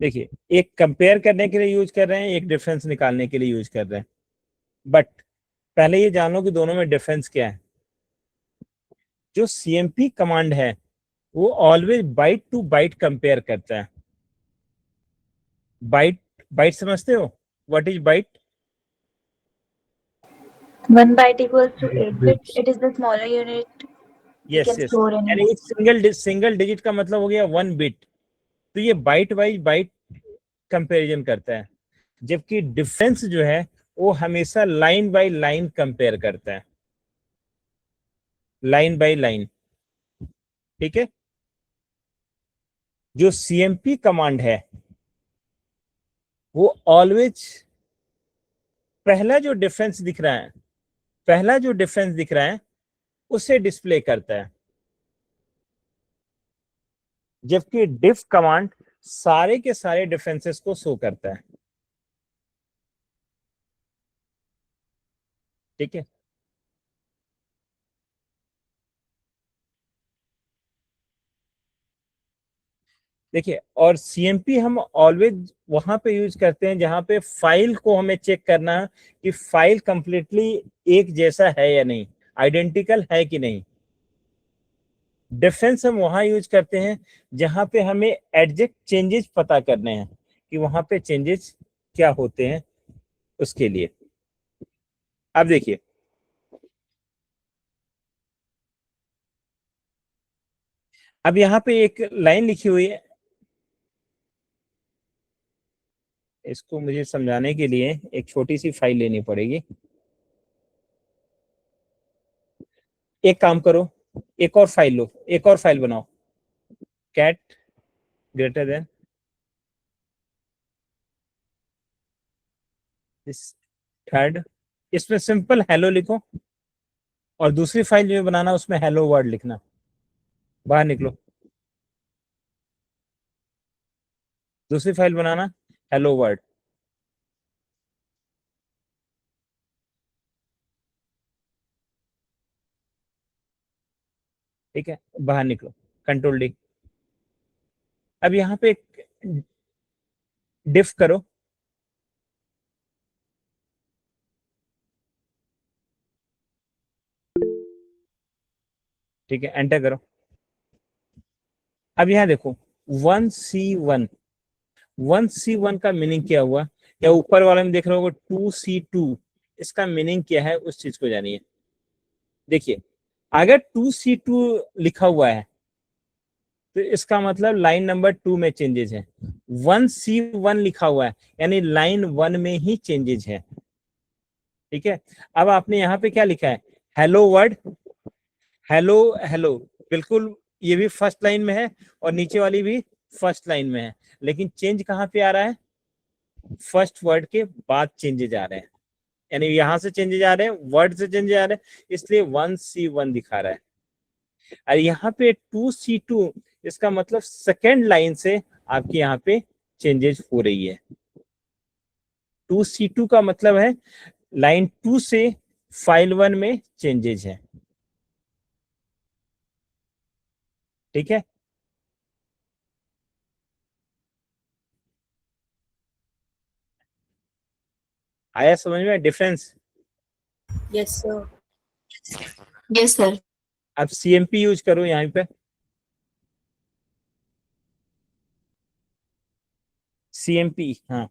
देखिए एक कंपेयर करने के लिए यूज कर रहे हैं, एक डिफरेंस निकालने के लिए यूज कर रहे हैं, बट पहले ये जान लो कि दोनों में डिफरेंस क्या है। जो CMP कमांड है वो always byte to byte compare करता है। बाइट समझते हो, what is byte?
1 byte equals to 8 bit. It is the smaller unit.
Yes
can
yes,
store in
यानी एक सिंगल डिजिट का मतलब हो गया 1 बिट, तो ये बाइट वाइज बाइट कंपैरिजन करता है। जबकि डिफरेंस जो है वो हमेशा लाइन बाय लाइन कंपेयर करता है, लाइन बाय लाइन। ठीक है, जो सीएमपी कमांड है वो ऑलवेज पहला जो डिफरेंस दिख रहा है, पहला जो डिफरेंस दिख रहा है उसे डिस्प्ले करता है, जबकि डिफ कमांड सारे के सारे डिफरेंसेस को शो करता है। ठीक है, देखिए, और सीएमपी हम ऑलवेज वहां पे यूज करते हैं जहां पे फाइल को हमें चेक करना है कि फाइल कंप्लीटली एक जैसा है या नहीं, आइडेंटिकल है कि नहीं। डिफरेंस हम वहां यूज करते हैं जहां पे हमें एडजेक्ट चेंजेस पता करने हैं कि वहां पे चेंजेस क्या होते हैं उसके लिए। अब देखिए, अब यहाँ पे एक लाइन लिखी हुई है, इसको मुझे समझाने के लिए एक छोटी सी फाइल लेनी पड़ेगी। एक काम करो, एक और फाइल लो, एक और फाइल बनाओ, कैट ग्रेटर देन इस थर्ड, इसमें सिंपल हेलो लिखो और दूसरी फाइल जो बनाना उसमें हेलो वर्ड लिखना। बाहर निकलो, दूसरी फाइल बनाना हेलो वर्ड। ठीक है, बाहर निकलो, कंट्रोल डी। अब यहाँ पे एक डिफ करो, ठीक है, एंटर करो। अब यहाँ देखो 1C1, 1C1 का मीनिंग क्या हुआ, या ऊपर वाले में देख रहे हो 2C2, इसका मीनिंग क्या है उस चीज को जानिए। देखिए, अगर 2C2 लिखा हुआ है तो इसका मतलब लाइन नंबर 2 में चेंजेस है। 1C1 लिखा हुआ है यानी लाइन 1 में ही चेंजेस है। ठीक है, अब आपने यहाँ पे क्या लिखा है, हेलो वर्ड, हेलो हेलो, बिल्कुल ये भी फर्स्ट लाइन में है और नीचे वाली भी फर्स्ट लाइन में है, लेकिन चेंज कहाँ पे आ रहा है, फर्स्ट वर्ड के बाद चेंजेज आ रहे हैं, यानी यहां से चेंजेज आ रहे हैं, वर्ड से चेंजेज आ रहे हैं, इसलिए 1C1 दिखा रहा है। और यहाँ पे 2C2, इसका मतलब सेकेंड लाइन से आपकी यहाँ पे चेंजेस हो रही है। 2C2 का मतलब है लाइन 2 से फाइल 1 में चेंजेस है। ठीक है, आया समझ में difference?
Yes sir.
Yes sir.
अब सीएमपी यूज करो यहाँ पे, सीएमपी, हाँ,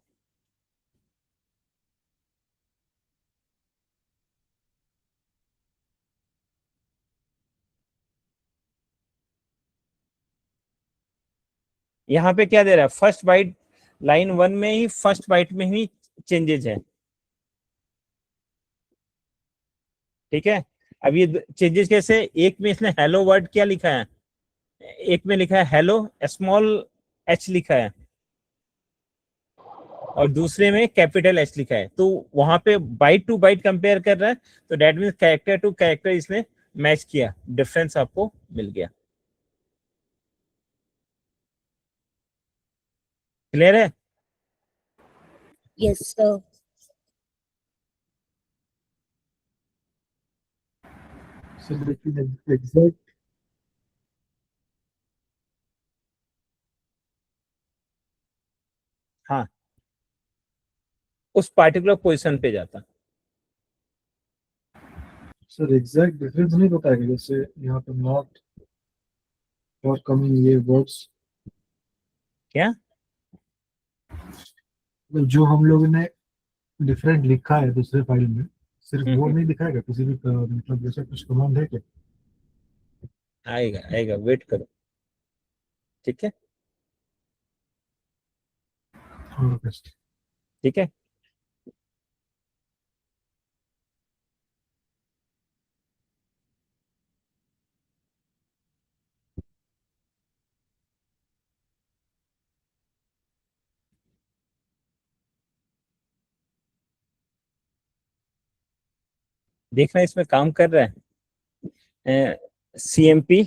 यहाँ पे क्या दे रहा है, फर्स्ट बाइट लाइन 1 में ही, फर्स्ट बाइट में ही चेंजेस है। ठीक है, अब ये चेंजेस कैसे, एक में इसने हेलो वर्ड क्या लिखा है, एक में लिखा है हेलो स्मॉल एच लिखा है और दूसरे में कैपिटल एच लिखा है, तो वहां पे बाइट टू बाइट कंपेयर कर रहा है, तो that means character to character इसने मैच किया, डिफरेंस आपको मिल गया। क्लियर है?
Yes sir.
So लेकिन एग्जैक्ट
हाँ, उस पार्टिकुलर पोजीशन पे जाता।
सर एग्जैक्ट डिफरेंस नहीं बताएगा, जैसे यहाँ पे नॉट और कमिंग ये वर्ड्स
क्या
जो हम लोगों ने डिफरेंट लिखा है दूसरे फाइल में, सिर्फ वो
हम्म,
नहीं दिखाएगा किसी भी मतलब जैसे कुछ कमांड है क्या?
आएगा आएगा, वेट करो। ठीक है,
हाँ बेस्ट।
ठीक है, देखना इसमें काम कर रहा है। CMP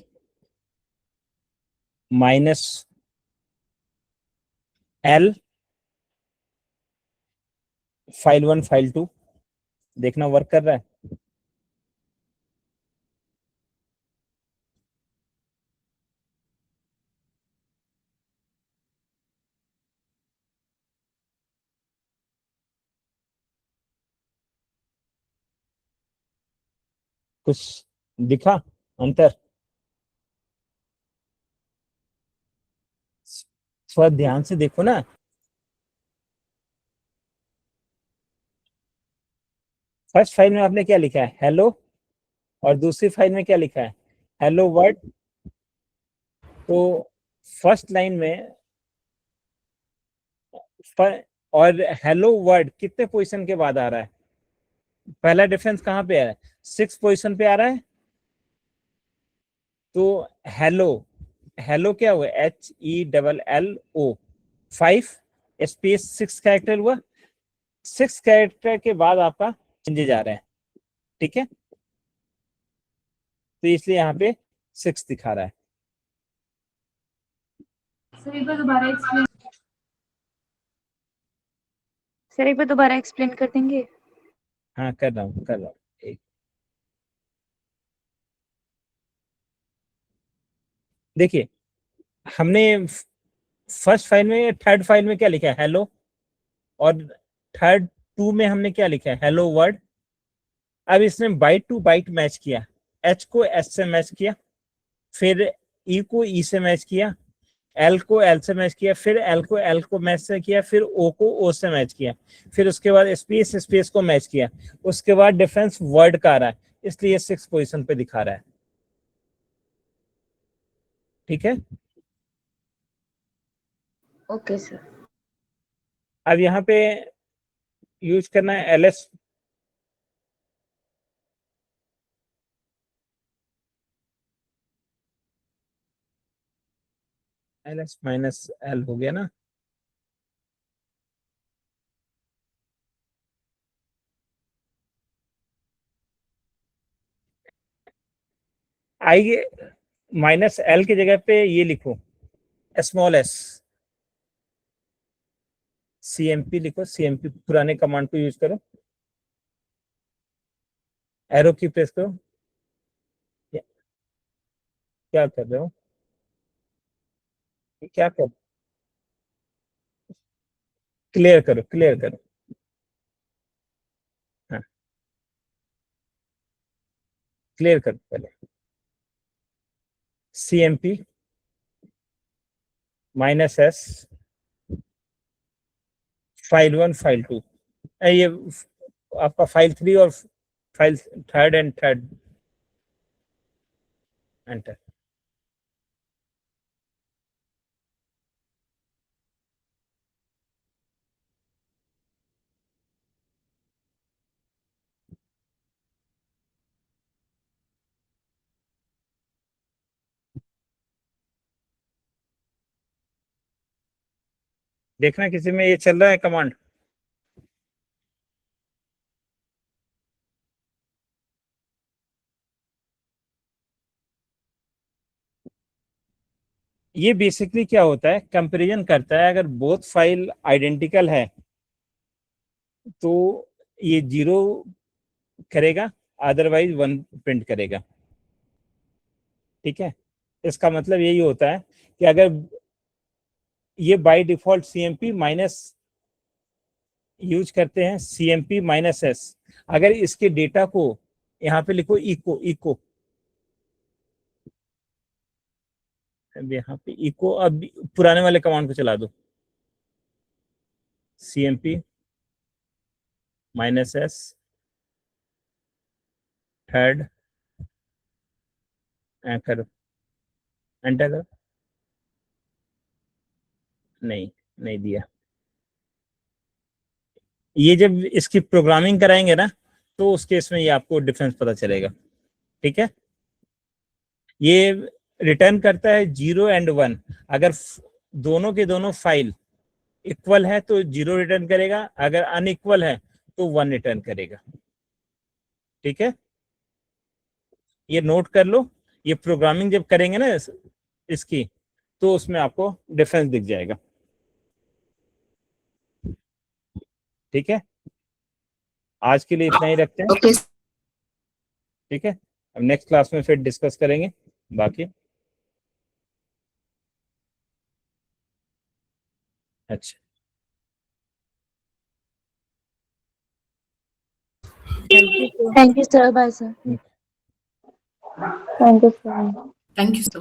-L फाइल 1 फाइल 2, देखना वर्क कर रहा है। कुछ दिखा अंतर? थोड़ा ध्यान से देखो ना। फर्स्ट फाइल में आपने क्या लिखा है? हेलो। और दूसरी फाइल में क्या लिखा है? Hello word. तो फर्स्ट लाइन में और हेलो वर्ड कितने पोजीशन के बाद आ रहा है? पहला डिफरेंस कहाँ पे है? 6 पोजीशन पे आ रहा है। तो हेलो, हेलो क्या हुआ? HELLO 5 स्पेस 6 कैरेक्टर हुआ। 6 कैरेक्टर के बाद आपका चेंजेज आ रहा है, ठीक है। तो इसलिए यहाँ पे 6 दिखा रहा है।
सर एक बार दोबारा एक्सप्लेन कर देंगे?
हाँ कर रहा हूँ एक। देखिए हमने फर्स्ट फाइल में, थर्ड फाइल में क्या लिखा है? हेलो। और थर्ड 2 में हमने क्या लिखा है? Hello word. अब इसने बाइट टू बाइट मैच किया, H को S से मैच किया, फिर E को E से मैच किया, L को L से मैच किया, फिर L को L को मैच से किया, फिर O को O से मैच किया, फिर उसके बाद स्पेस स्पेस को मैच किया, उसके बाद डिफरेंस वर्ड का आ रहा है, इसलिए 6 पोजीशन पे दिखा रहा है, ठीक है।
Okay sir.
अब यहाँ पे यूज करना है LS -L हो गया ना। आइए -L की जगह पे ये लिखो स्मॉल s, CMP लिखो। CMP पुराने कमांड को यूज करो, एरो की प्रेस करो। क्या कर रहे हो? क्या कर, क्लियर करो, क्लियर करो। हाँ क्लियर करो पहले। CMP -S फाइल 1 फाइल 2, ये आपका फाइल 3 और फाइल थर्ड एंटर। देखना किसी में ये चल रहा है कमांड। ये बेसिकली क्या होता है? कंपैरिजन करता है। अगर बोथ फाइल आइडेंटिकल है तो ये 0 करेगा, अदरवाइज 1 प्रिंट करेगा, ठीक है। इसका मतलब यही होता है कि अगर ये by default CMP minus use करते हैं, CMP -S, अगर इसके डेटा को यहाँ पे लिखो इको, अब यहाँ पे इको, अब पुराने वाले कमांड को चला दो, CMP -S थर्ड करो, एंटर करो। नहीं दिया। ये जब इसकी प्रोग्रामिंग कराएंगे ना तो उस केस में ये आपको डिफरेंस पता चलेगा, ठीक है। ये रिटर्न करता है 0 और 1। अगर दोनों के दोनों फाइल इक्वल है तो 0 रिटर्न करेगा, अगर अनइक्वल है तो 1 रिटर्न करेगा, ठीक है, ये नोट कर लो। ये प्रोग्रामिंग जब करेंगे ना इसकी, तो उसमें आपको डिफरेंस दिख जाएगा। ठीक है, आज के लिए इतना ही रखते हैं।
ओके
ठीक है, अब नेक्स्ट क्लास में फिर डिस्कस करेंगे बाकी। अच्छा,
thank you sir, bye sir, thank you sir.
Thank you sir.